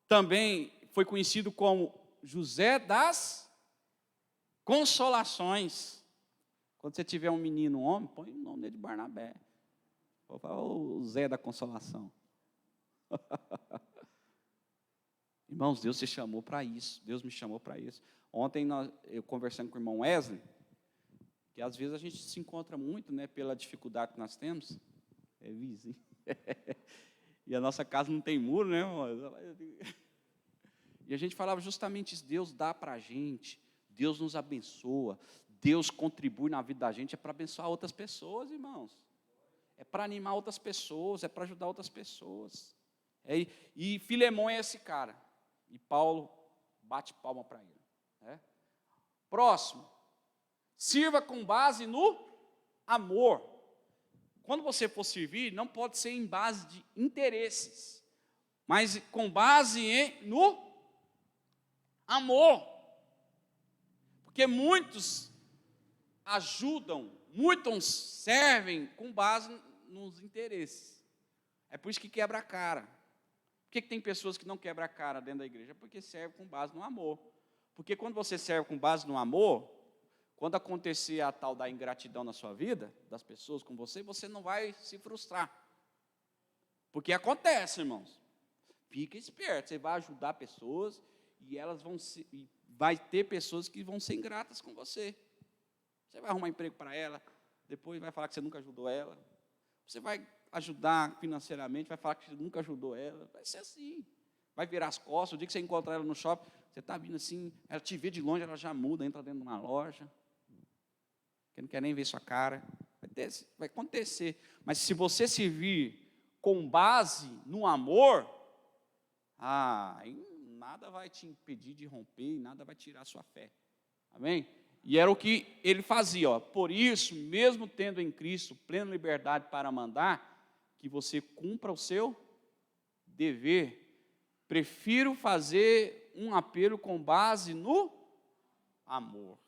também foi conhecido como José das Consolações. Quando você tiver um menino, um homem, põe o nome dele de Barnabé. Vou falar o Zé da Consolação. Irmãos, Deus te chamou para isso. Deus me chamou para isso. Ontem, eu conversando com o irmão Wesley, que às vezes a gente se encontra muito, né, pela dificuldade que nós temos. É vizinho. E a nossa casa não tem muro, né, irmão? E a gente falava justamente isso. Deus dá para a gente. Deus nos abençoa. Deus contribui na vida da gente. É para abençoar outras pessoas, irmãos. É para animar outras pessoas. É para ajudar outras pessoas. E Filemão é esse cara. E Paulo bate palma para ele. Né? Próximo. Sirva com base no amor. Quando você for servir, não pode ser em base de interesses, mas com base no amor. Porque muitos ajudam, muitos servem com base nos interesses. É por isso que quebra a cara. Por que tem pessoas que não quebram a cara dentro da igreja? Porque serve com base no amor. Porque quando você serve com base no amor, quando acontecer a tal da ingratidão na sua vida, das pessoas com você, você não vai se frustrar. Porque acontece, irmãos. Fica esperto, você vai ajudar pessoas e elas vai ter pessoas que vão ser ingratas com você. Você vai arrumar emprego para ela, depois vai falar que você nunca ajudou ela. Você vai ajudar financeiramente, vai falar que você nunca ajudou ela. Vai ser assim. Vai virar as costas, o dia que você encontrar ela no shopping, você está vindo assim, ela te vê de longe, ela já muda, entra dentro de uma loja. Que não quer nem ver sua cara. Vai acontecer. Mas se você servir com base no amor, aí nada vai te impedir de romper, e nada vai tirar a sua fé. Amém? E era o que ele fazia. Ó. Por isso, mesmo tendo em Cristo plena liberdade para mandar, que você cumpra o seu dever. Prefiro fazer um apelo com base no amor.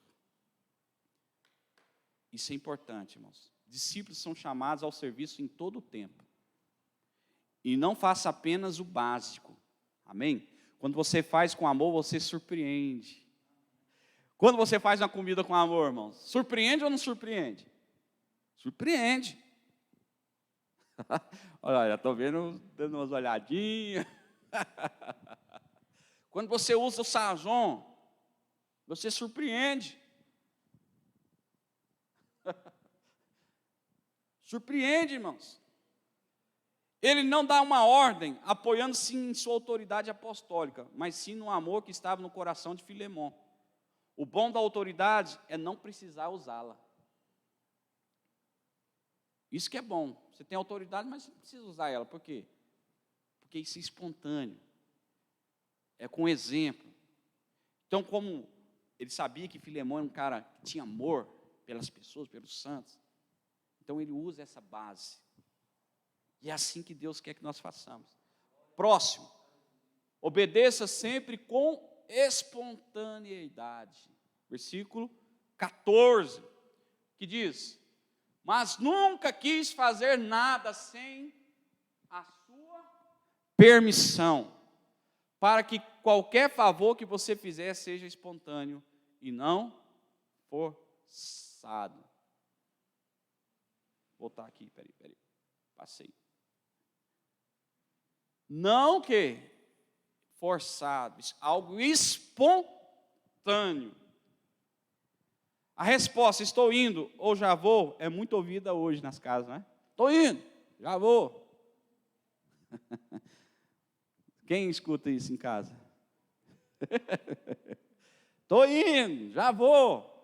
Isso é importante, irmãos. Discípulos são chamados ao serviço em todo o tempo. E não faça apenas o básico. Amém? Quando você faz com amor, você surpreende. Quando você faz uma comida com amor, irmãos, surpreende ou não surpreende? Surpreende. Olha, já estou vendo, dando umas olhadinhas. Quando você usa o sazon, você surpreende. Surpreende, irmãos. Ele não dá uma ordem apoiando-se em sua autoridade apostólica, mas sim no amor que estava no coração de Filemão. O bom da autoridade é não precisar usá-la. Isso que é bom. Você tem autoridade, mas você não precisa usar ela. Por quê? Porque isso é espontâneo. É com exemplo. Então, como ele sabia que Filemão era um cara que tinha amor pelas pessoas, pelos santos, então ele usa essa base. E é assim que Deus quer que nós façamos. Próximo. Obedeça sempre com espontaneidade. Versículo 14, que diz: mas nunca quis fazer nada sem a sua permissão, para que qualquer favor que você fizer seja espontâneo e não forçado. Vou voltar aqui, peraí. Passei. Não que forçado, algo espontâneo. A resposta, estou indo ou já vou, é muito ouvida hoje nas casas, né? Estou indo, já vou. Quem escuta isso em casa? Estou indo, já vou.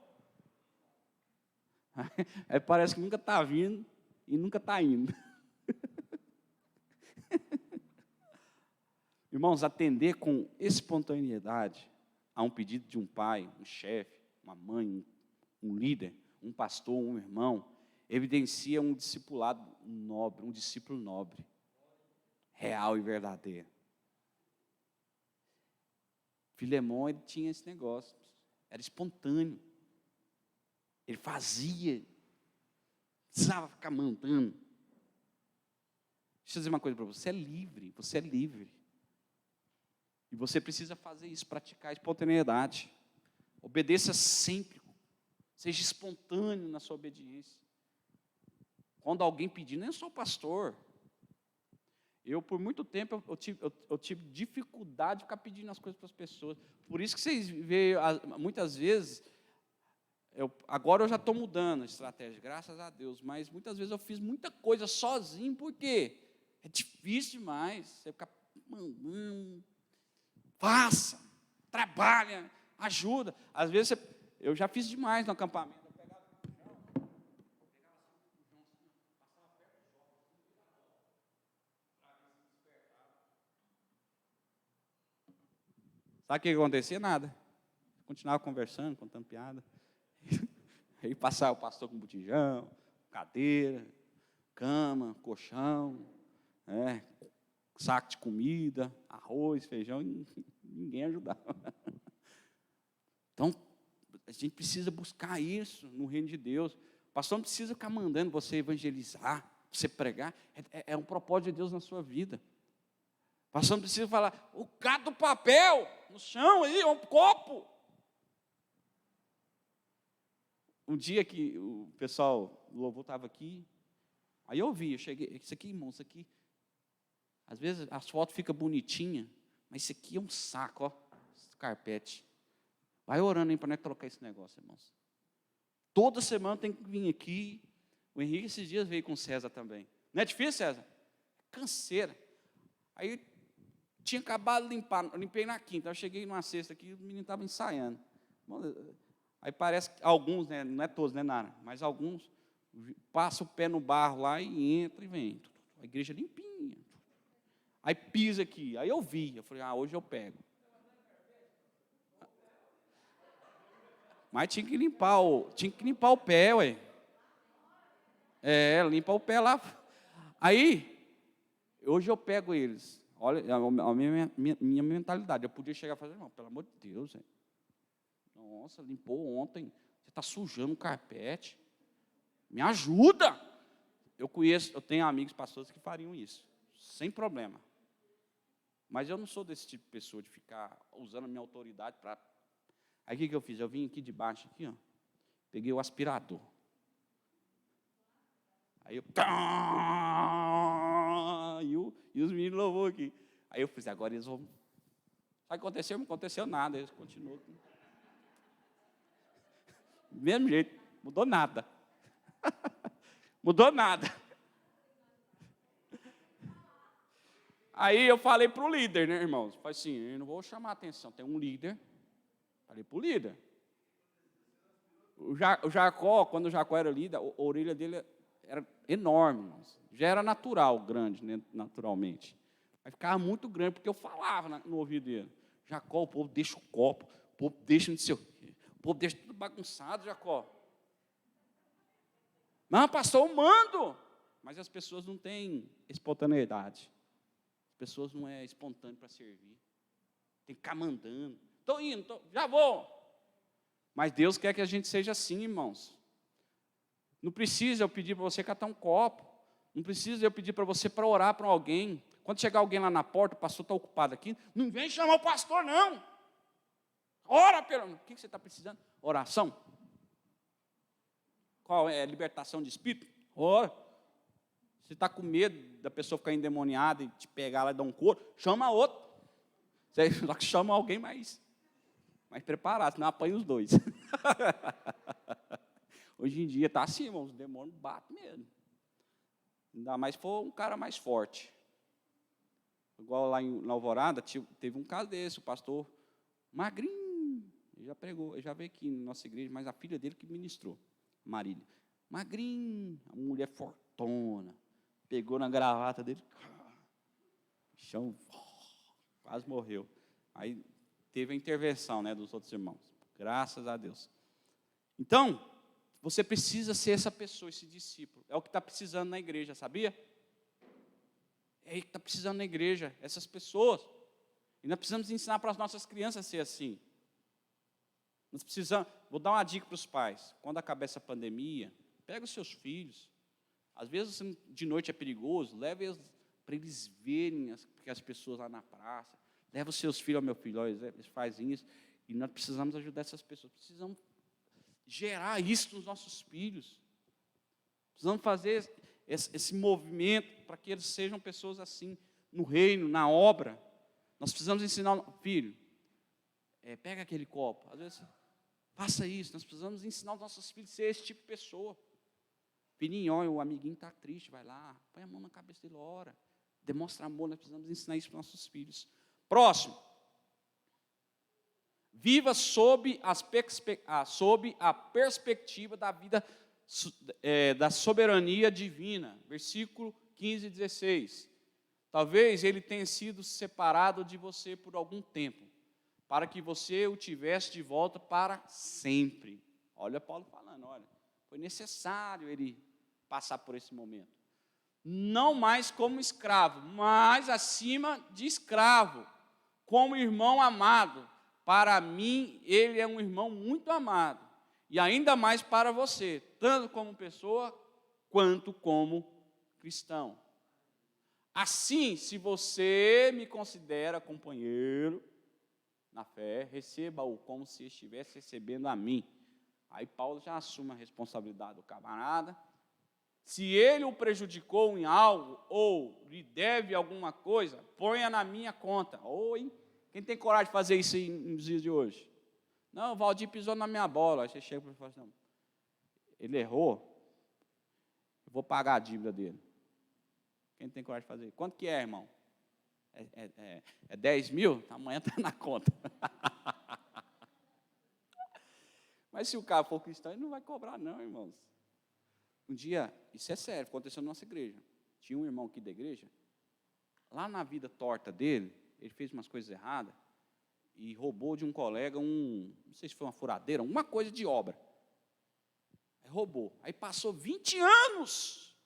Aí parece que nunca está vindo e nunca está indo. Irmãos, atender com espontaneidade a um pedido de um pai, um chefe, uma mãe, um líder, um pastor, um irmão, evidencia um discipulado nobre, um discípulo nobre, real e verdadeiro. Filemão, ele tinha esse negócio, era espontâneo. Ele fazia, precisava ficar mandando. Deixa eu dizer uma coisa para você, você é livre. E você precisa fazer isso, praticar a espontaneidade. Obedeça sempre, seja espontâneo na sua obediência. Quando alguém pedir, nem só o pastor. Eu, por muito tempo, eu tive dificuldade de ficar pedindo as coisas para as pessoas. Por isso que vocês veem, muitas vezes, agora eu já estou mudando a estratégia, graças a Deus, mas muitas vezes eu fiz muita coisa sozinho, por quê? É difícil demais, você ficar mandando, faça, trabalha, ajuda. Às vezes, eu já fiz demais no acampamento. Sabe o que acontecia? Nada. Continuava conversando, contando piada. Aí passava o pastor com botijão, cadeira, cama, colchão, saco de comida, arroz, feijão, e ninguém ajudava. Então, a gente precisa buscar isso no reino de Deus. O pastor não precisa ficar mandando você evangelizar, você pregar. É um propósito de Deus na sua vida. O pastor não precisa falar, o gato do papel no chão aí, um copo. Um dia que o pessoal do louvor estava aqui, aí eu cheguei, isso aqui, irmão, isso aqui, às vezes as fotos ficam bonitinhas, mas isso aqui é um saco, ó, esse carpete. Vai orando aí para nós trocar esse negócio, irmãos. Toda semana tem que vir aqui. O Henrique esses dias veio com o César também. Não é difícil, César? Canseira. Aí tinha acabado de limpar, eu limpei na quinta, eu cheguei numa sexta aqui, o menino estava ensaiando. Aí parece que alguns, né, não é todos, né, Nara, mas alguns passam o pé no barro lá e entra e vem. A igreja limpinha. Aí pisa aqui, aí eu falei, hoje eu pego. Mas tinha que limpar o pé, ué. Limpa o pé lá. Aí, hoje eu pego eles. Olha, a minha mentalidade. Eu podia chegar e falar, irmão, pelo amor de Deus, hein? Nossa, limpou ontem. Você está sujando o carpete. Me ajuda. Eu tenho amigos pastores que fariam isso, sem problema. Mas eu não sou desse tipo de pessoa de ficar usando a minha autoridade para... Aí o que eu fiz? Eu vim aqui debaixo, aqui, ó, peguei o aspirador. Aí eu... E os meninos louvou aqui. Aí eu fiz, agora eles vão... Sabe o que aconteceu? Não aconteceu nada, eles continuam. Do mesmo jeito, mudou nada. Mudou nada. Aí eu falei para o líder, né, irmãos? Falei assim, eu não vou chamar a atenção, tem um líder. Falei para o líder. O Jacó, quando o Jacó era líder, a orelha dele era enorme, irmãos. Já era natural, grande, né, naturalmente. Mas ficava muito grande, porque eu falava no ouvido dele. Jacó, o povo deixa o copo, o povo deixa não sei o quê, o povo deixa tudo bagunçado, Jacó. Não, pastor, eu mando. Mas as pessoas não têm espontaneidade. As pessoas não é espontâneo para servir. Tem que ficar mandando. Estou indo, já vou. Mas Deus quer que a gente seja assim, irmãos. Não precisa eu pedir para você catar um copo. Não precisa eu pedir para você para orar para alguém. Quando chegar alguém lá na porta, o pastor está ocupado aqui, não vem chamar o pastor, não. Ora pelo... O que você está precisando? Oração? Qual é? Libertação de espírito? Ora. Você está com medo da pessoa ficar endemoniada e te pegar lá e dar um couro? Chama outro. Só que chama alguém mais preparado, senão apanha os dois. Hoje em dia está assim, irmão, os demônios batem mesmo. Ainda mais se for um cara mais forte. Igual lá na Alvorada, teve um caso desse, o pastor magrinho, ele já pregou, ele já veio aqui na nossa igreja, mas a filha dele que ministrou, Marília. Magrinho, a mulher fortona, pegou na gravata dele, chão, quase morreu. Aí teve a intervenção, né, dos outros irmãos, graças a Deus. Então, Você precisa ser essa pessoa, esse discípulo. É o que está precisando na igreja, sabia? É o que está precisando na igreja, essas pessoas. E nós precisamos ensinar para as nossas crianças a ser assim. Nós precisamos, vou dar uma dica para os pais. Quando acabar essa pandemia, pega os seus filhos. Às vezes de noite é perigoso, leve eles para eles verem as pessoas lá na praça. Leva os seus filhos, meu filho, eles fazem isso. E nós precisamos ajudar essas pessoas. Precisamos gerar isso nos nossos filhos. Precisamos fazer esse movimento para que eles sejam pessoas assim, no reino, na obra. Nós precisamos ensinar, filho, pega aquele copo. Às vezes, faça isso. Nós precisamos ensinar os nossos filhos a ser esse tipo de pessoa. Filhinho, olha, o amiguinho está triste, vai lá, põe a mão na cabeça dele, ora. Demonstra amor, nós precisamos ensinar isso para os nossos filhos. Próximo. Viva sob a perspectiva da vida, da soberania divina. Versículo 15 e 16. Talvez ele tenha sido separado de você por algum tempo, para que você o tivesse de volta para sempre. Olha Paulo falando, olha, foi necessário ele passar por esse momento. Não mais como escravo, mas acima de escravo, como irmão amado. Para mim, ele é um irmão muito amado, e ainda mais para você, tanto como pessoa, quanto como cristão. Assim, se você me considera companheiro na fé, receba-o como se estivesse recebendo a mim. Aí Paulo já assume a responsabilidade do camarada. Se ele o prejudicou em algo, ou lhe deve alguma coisa, ponha na minha conta. Oi, quem tem coragem de fazer isso nos dias de hoje? Não, o Valdir pisou na minha bola. Aí você chega e fala assim, não, ele errou, eu vou pagar a dívida dele. Quem tem coragem de fazer isso? Quanto que é, irmão? É 10 mil? Amanhã está na conta. Mas se o cara for cristão, ele não vai cobrar não, irmãos. Um dia, isso é sério, aconteceu na nossa igreja. Tinha um irmão aqui da igreja, lá na vida torta dele, ele fez umas coisas erradas e roubou de um colega não sei se foi uma furadeira, uma coisa de obra. Aí roubou. Aí passou 20 anos.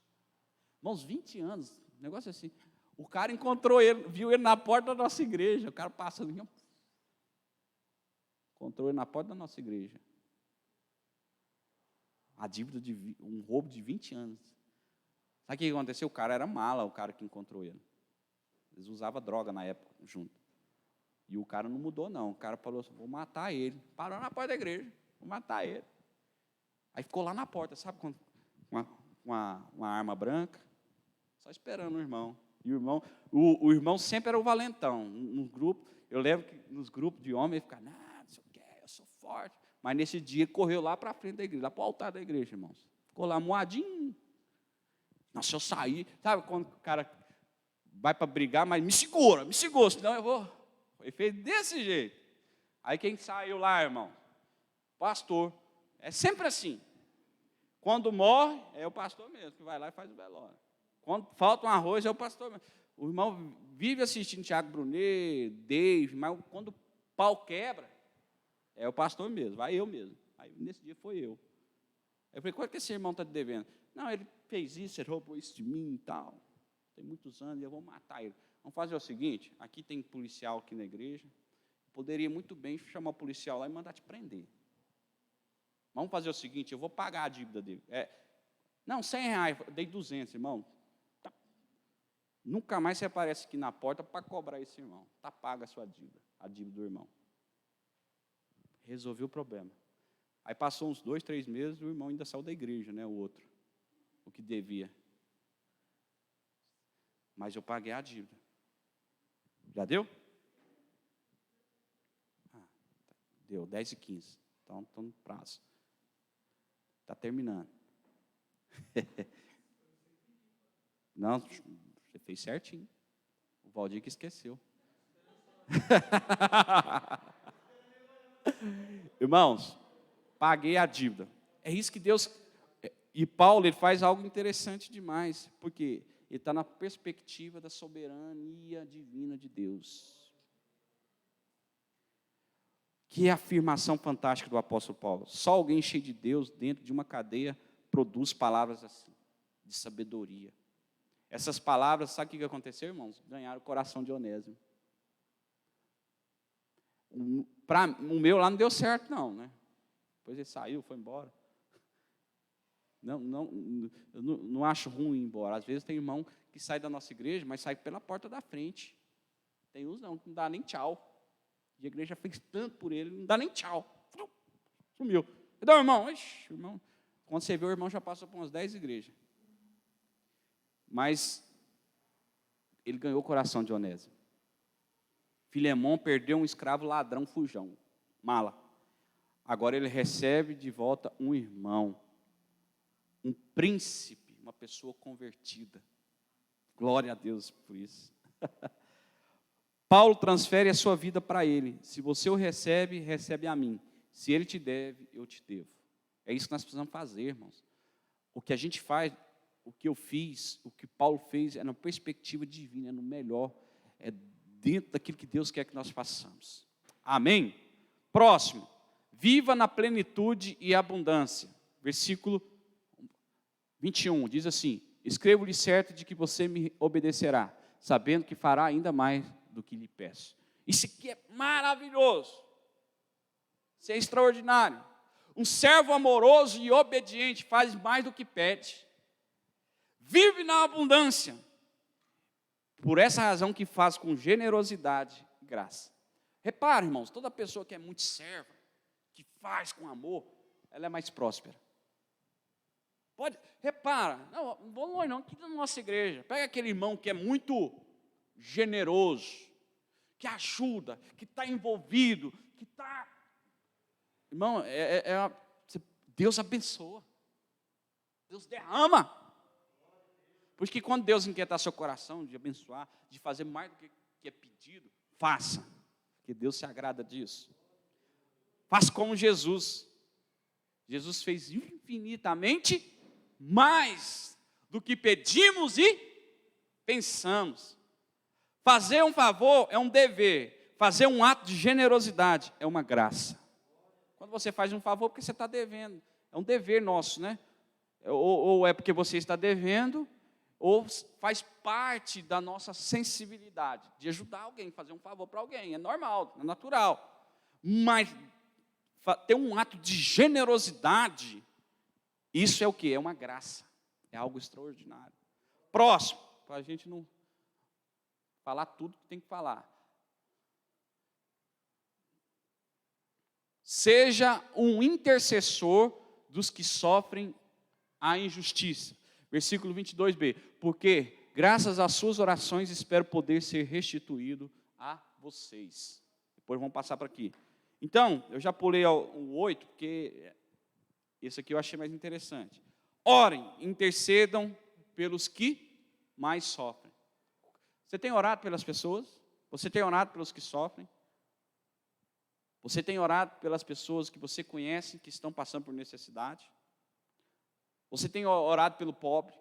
Irmãos, 20 anos, um negócio assim. O cara encontrou ele, viu ele na porta da nossa igreja. O cara passando, encontrou ele na porta da nossa igreja. A dívida de um roubo de 20 anos. Sabe o que aconteceu? O cara era mala, o cara que encontrou ele. Eles usavam droga na época, junto. E o cara não mudou, não. O cara falou assim, vou matar ele. Parou na porta da igreja, vou matar ele. Aí ficou lá na porta, sabe, com uma arma branca, só esperando o irmão. E o irmão sempre era o valentão. No grupo, eu lembro que nos grupos de homens, ele ficava, não sei o que, eu sou forte. Mas nesse dia, ele correu lá para a frente da igreja, lá para o altar da igreja, irmãos. Ficou lá moadinho. Nossa, eu saí. Sabe quando o cara vai para brigar, mas me segura, senão eu vou. Ele fez desse jeito. Aí quem saiu lá, irmão? Pastor. É sempre assim. Quando morre, é o pastor mesmo, que vai lá e faz o velório. Quando falta um arroz, é o pastor mesmo. O irmão vive assistindo Tiago Brunet, Dave, mas quando o pau quebra, é o pastor mesmo, vai eu mesmo. Aí nesse dia foi eu. Eu falei, quanto que esse irmão está te devendo? Não, ele fez isso, ele roubou isso de mim e tal. Tem muitos anos, eu vou matar ele. Vamos fazer o seguinte, aqui tem policial aqui na igreja, poderia muito bem chamar o policial lá e mandar te prender. Vamos fazer o seguinte, eu vou pagar a dívida dele. Não, R$100, dei 200, irmão. Tá. Nunca mais você aparece aqui na porta para cobrar esse irmão. Está paga a sua dívida, a dívida do irmão. Resolveu o problema. Aí passou uns 2, 3 meses, o irmão ainda saiu da igreja, né, o outro, o que devia. Mas eu paguei a dívida. Já deu? Deu, 10h15. Então, estou no prazo. Está terminando. Não, você fez certinho. O Valdir que esqueceu. Irmãos, paguei a dívida. É isso que Deus... E Paulo, ele faz algo interessante demais, porque ele está na perspectiva da soberania divina de Deus. Que afirmação fantástica do apóstolo Paulo. Só alguém cheio de Deus dentro de uma cadeia produz palavras assim, de sabedoria. Essas palavras, sabe o que aconteceu, irmãos? Ganharam o coração de Onésimo. O meu lá não deu certo, não, né? Depois ele saiu, foi embora. Eu não acho ruim ir embora. Às vezes tem irmão que sai da nossa igreja, mas sai pela porta da frente. Tem uns não, que não dá nem tchau. E a igreja fez tanto por ele, não dá nem tchau. Sumiu. Cadê o irmão? Ixi, irmão. Quando você vê o irmão, já passou por umas 10 igrejas. Mas ele ganhou o coração de Onésimo. Filemão perdeu um escravo ladrão fujão, mala. Agora ele recebe de volta um irmão, um príncipe, uma pessoa convertida. Glória a Deus por isso. Paulo transfere a sua vida para ele. Se você o recebe, recebe a mim. Se ele te deve, eu te devo. É isso que nós precisamos fazer, irmãos. O que a gente faz, o que eu fiz, o que Paulo fez, é na perspectiva divina, é no melhor, é dentro daquilo que Deus quer que nós façamos. Amém? Próximo. Viva na plenitude e abundância. Versículo 21, diz assim: escrevo-lhe certo de que você me obedecerá, sabendo que fará ainda mais do que lhe peço. Isso aqui é maravilhoso. Isso é extraordinário. Um servo amoroso e obediente faz mais do que pede. Vive na abundância. Por essa razão que faz com generosidade e graça. Repara, irmãos, toda pessoa que é muito serva, que faz com amor, ela é mais próspera. Repara, não vou longe não, aqui na nossa igreja, pega aquele irmão que é muito generoso, que ajuda, que está envolvido, que está... Irmão, Deus abençoa, Deus derrama. Porque quando Deus inquietar seu coração de abençoar, de fazer mais do que é pedido, faça, porque Deus se agrada disso. Faça como Jesus. Jesus fez infinitamente mais do que pedimos e pensamos. Fazer um favor é um dever, fazer um ato de generosidade é uma graça. Quando você faz um favor, porque você está devendo, é um dever nosso, né? Ou é porque você está devendo, ou faz parte da nossa sensibilidade de ajudar alguém, fazer um favor para alguém, é normal, é natural. Mas ter um ato de generosidade, isso é o quê? É uma graça, é algo extraordinário. Próximo, para a gente não falar tudo que tem que falar. Seja um intercessor dos que sofrem a injustiça. Versículo 22b. Porque, graças às suas orações, espero poder ser restituído a vocês. Depois vamos passar para aqui. Então, eu já pulei o 8, porque esse aqui eu achei mais interessante. Orem, intercedam pelos que mais sofrem. Você tem orado pelas pessoas? Você tem orado pelos que sofrem? Você tem orado pelas pessoas que você conhece, que estão passando por necessidade? Você tem orado pelo pobre?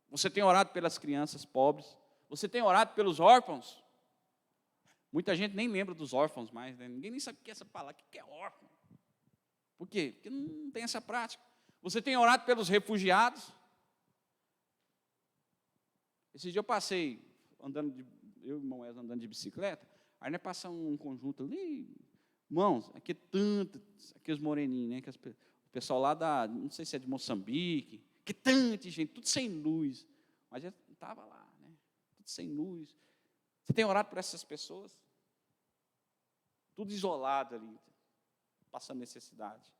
Você tem orado pelas crianças pobres? Você tem orado pelos órfãos? Muita gente nem lembra dos órfãos mais, né? Ninguém nem sabe o que é essa palavra, o que é órfão. Por quê? Porque não tem essa prática. Você tem orado pelos refugiados? Esse dia eu passei, eu e o irmão Wesley andando de bicicleta, aí nós passamos um conjunto ali, irmãos, aqui é tanto, aqui os moreninhos, né? O pessoal lá não sei se é de Moçambique, que tanta gente, tudo sem luz, mas eu estava lá, né? Tudo sem luz. Você tem orado por essas pessoas? Tudo isolado ali, passando necessidade.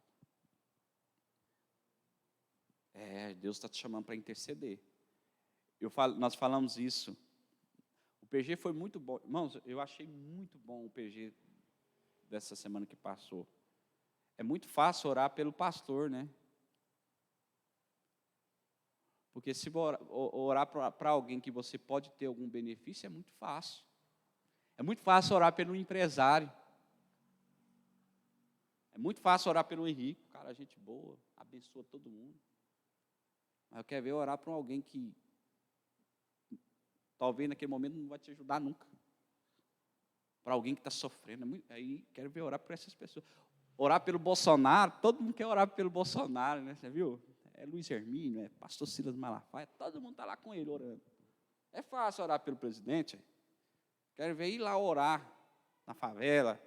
Deus está te chamando para interceder. Nós falamos isso. O PG foi muito bom. Irmãos, eu achei muito bom o PG dessa semana que passou. É muito fácil orar pelo pastor, né? Porque se orar para alguém que você pode ter algum benefício, é muito fácil. É muito fácil orar pelo empresário. É muito fácil orar pelo Henrique, cara, gente boa, abençoa todo mundo. Mas eu quero ver orar para alguém que talvez naquele momento não vai te ajudar nunca. para alguém que está sofrendo. Aí quero ver orar por essas pessoas. Orar pelo Bolsonaro, todo mundo quer orar pelo Bolsonaro, né? Você viu? É Luiz Hermínio, é pastor Silas Malafaia, todo mundo está lá com ele orando. É fácil orar pelo presidente. Quero ver ir lá orar na favela,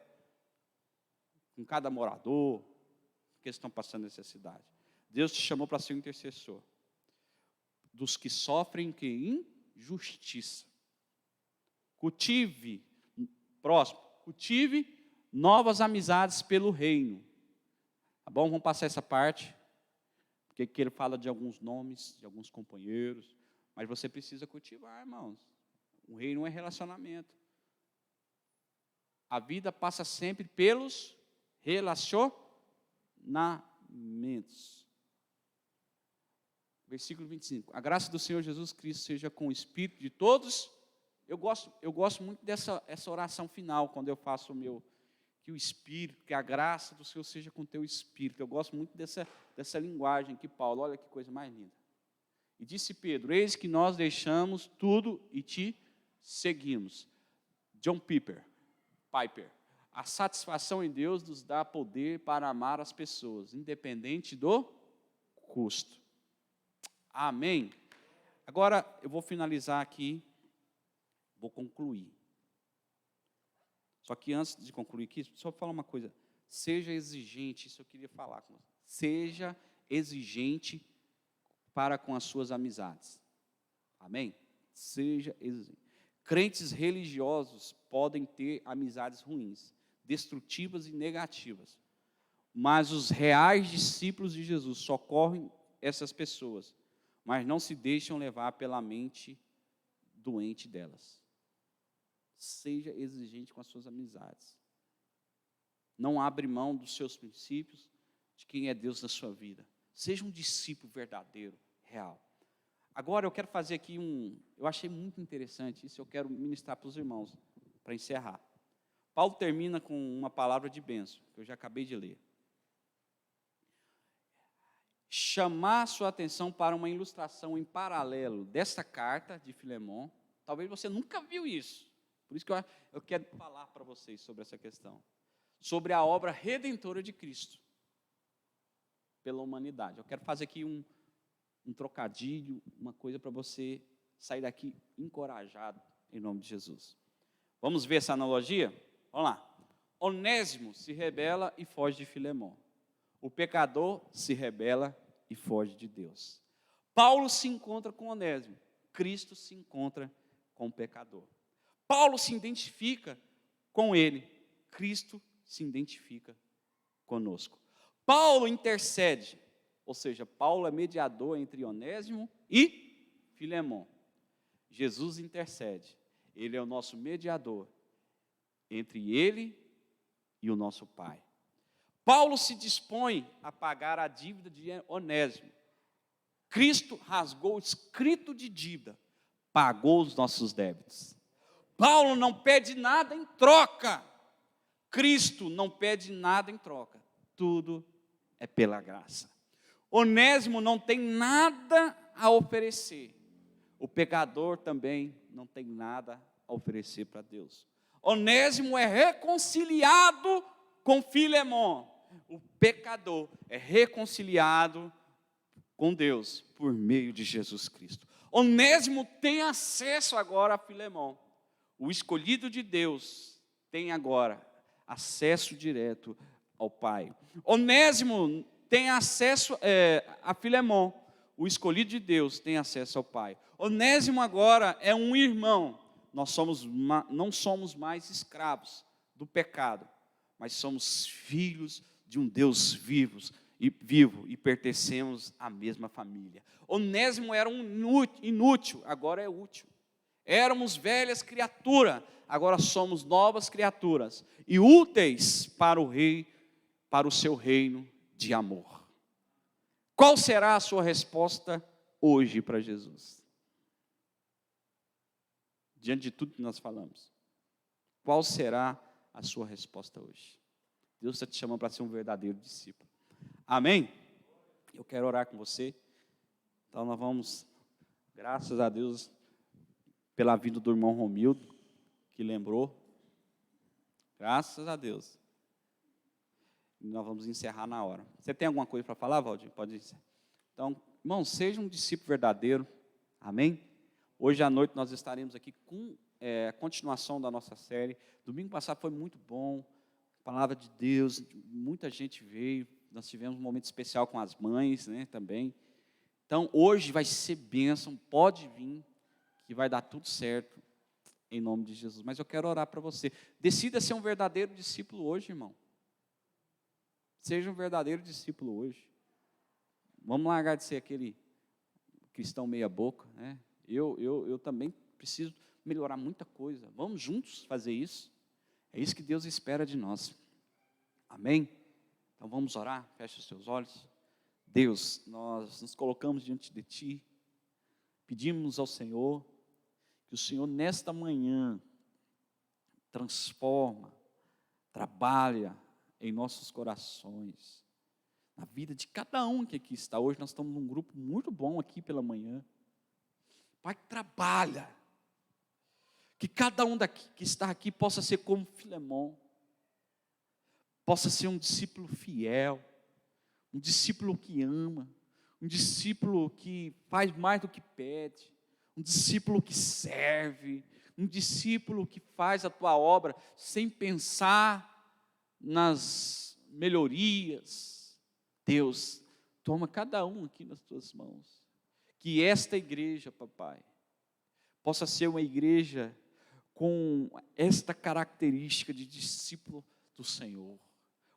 com cada morador, que estão passando necessidade. Deus te chamou para ser um intercessor dos que sofrem que injustiça. Cultive novas amizades pelo reino. Tá bom? Vamos passar essa parte, porque aqui ele fala de alguns nomes, de alguns companheiros, mas você precisa cultivar, irmãos. O reino é relacionamento. A vida passa sempre pelos relacionamentos. Versículo 25. A graça do Senhor Jesus Cristo seja com o espírito de todos. Eu gosto muito dessa oração final, quando eu faço que o espírito, que a graça do Senhor seja com o teu espírito. Eu gosto muito dessa linguagem que Paulo, olha que coisa mais linda. E disse Pedro, eis que nós deixamos tudo e te seguimos. John Piper, a satisfação em Deus nos dá poder para amar as pessoas, independente do custo. Amém? Agora, eu vou finalizar aqui, vou concluir. Só que antes de concluir aqui, só falar uma coisa. Seja exigente, isso eu queria falar com você. Seja exigente para com as suas amizades. Amém? Seja exigente. Crentes religiosos podem ter amizades ruins, destrutivas e negativas. Mas os reais discípulos de Jesus socorrem essas pessoas, mas não se deixam levar pela mente doente delas. Seja exigente com as suas amizades. Não abre mão dos seus princípios, de quem é Deus na sua vida. Seja um discípulo verdadeiro, real. Agora eu quero fazer aqui eu achei muito interessante isso, eu quero ministrar para os irmãos, para encerrar. Paulo termina com uma palavra de bênção, que eu já acabei de ler. Chamar a sua atenção para uma ilustração em paralelo dessa carta de Filemon. Talvez você nunca viu isso. Por isso que eu quero falar para vocês sobre essa questão. Sobre a obra redentora de Cristo pela humanidade. Eu quero fazer aqui um trocadilho, uma coisa para você sair daqui encorajado, em nome de Jesus. Vamos ver essa analogia? Vamos lá. Onésimo se rebela e foge de Filemon. O pecador se rebela e foge de Deus. Paulo se encontra com Onésimo. Cristo se encontra com o pecador. Paulo se identifica com ele. Cristo se identifica conosco. Paulo intercede, ou seja, Paulo é mediador entre Onésimo e Filemon. Jesus intercede. Ele é o nosso mediador entre ele e o nosso Pai. Paulo se dispõe a pagar a dívida de Onésimo. Cristo rasgou o escrito de dívida, pagou os nossos débitos. Paulo não pede nada em troca. Cristo não pede nada em troca. Tudo é pela graça. Onésimo não tem nada a oferecer. O pecador também não tem nada a oferecer para Deus. Onésimo é reconciliado com Filemon. O pecador é reconciliado com Deus por meio de Jesus Cristo. Onésimo tem acesso agora a Filemon. O escolhido de Deus tem agora acesso direto ao Pai. Onésimo tem acesso a Filemon. O escolhido de Deus tem acesso ao Pai. Onésimo agora é um irmão. Nós não somos mais escravos do pecado, mas somos filhos de um Deus vivo e pertencemos à mesma família. Onésimo era um inútil, agora é útil. Éramos velhas criaturas, agora somos novas criaturas e úteis para o rei, para o seu reino de amor. Qual será a sua resposta hoje para Jesus? Diante de tudo que nós falamos, qual será a sua resposta hoje? Deus está te chamando para ser um verdadeiro discípulo. Amém? Eu quero orar com você. Então nós vamos, graças a Deus, pela vida do irmão Romildo, que lembrou. Graças a Deus. E nós vamos encerrar na hora. Você tem alguma coisa para falar, Valdir? Pode encerrar. Então, irmão, seja um discípulo verdadeiro. Amém? Hoje à noite nós estaremos aqui com a continuação da nossa série. Domingo passado foi muito bom. Palavra de Deus, muita gente veio. Nós tivemos um momento especial com as mães, né, também. Então, hoje vai ser bênção. Pode vir, que vai dar tudo certo. Em nome de Jesus. Mas eu quero orar para você. Decida ser um verdadeiro discípulo hoje, irmão. Seja um verdadeiro discípulo hoje. Vamos largar de ser aquele cristão meia boca, né? Eu também preciso melhorar muita coisa. Vamos juntos fazer isso. É isso que Deus espera de nós. Amém? Então vamos orar. Feche os seus olhos. Deus, nós nos colocamos diante de Ti. Pedimos ao Senhor que o Senhor nesta manhã transforma, trabalha em nossos corações, na vida de cada um que aqui está. Hoje nós estamos num grupo muito bom aqui pela manhã. Pai, trabalha, que cada um daqui, que está aqui possa ser como Filemão, possa ser um discípulo fiel, um discípulo que ama, um discípulo que faz mais do que pede, um discípulo que serve, um discípulo que faz a tua obra sem pensar nas melhorias. Deus, toma cada um aqui nas tuas mãos. Que esta igreja, papai, possa ser uma igreja com esta característica de discípulo do Senhor.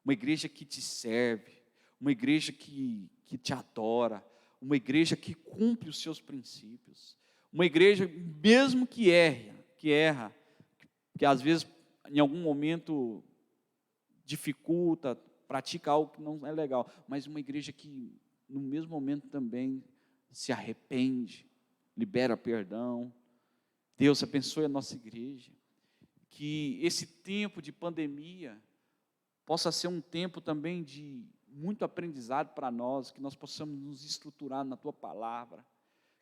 Uma igreja que te serve, uma igreja que te adora, uma igreja que cumpre os seus princípios. Uma igreja, mesmo que erra, que às vezes em algum momento dificulta, pratica algo que não é legal, mas uma igreja que no mesmo momento também se arrepende, libera perdão. Deus abençoe a nossa igreja, que esse tempo de pandemia possa ser um tempo também de muito aprendizado para nós, que nós possamos nos estruturar na Tua palavra,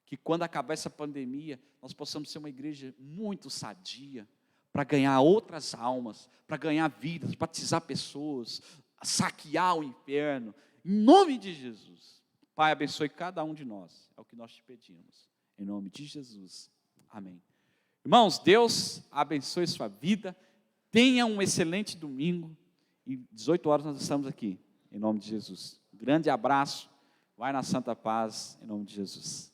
que quando acabar essa pandemia, nós possamos ser uma igreja muito sadia, para ganhar outras almas, para ganhar vidas, batizar pessoas, saquear o inferno, em nome de Jesus. Pai, abençoe cada um de nós, é o que nós te pedimos, em nome de Jesus, amém. Irmãos, Deus abençoe sua vida, tenha um excelente domingo, e 18 horas nós estamos aqui, em nome de Jesus. Um grande abraço, vai na santa paz, em nome de Jesus.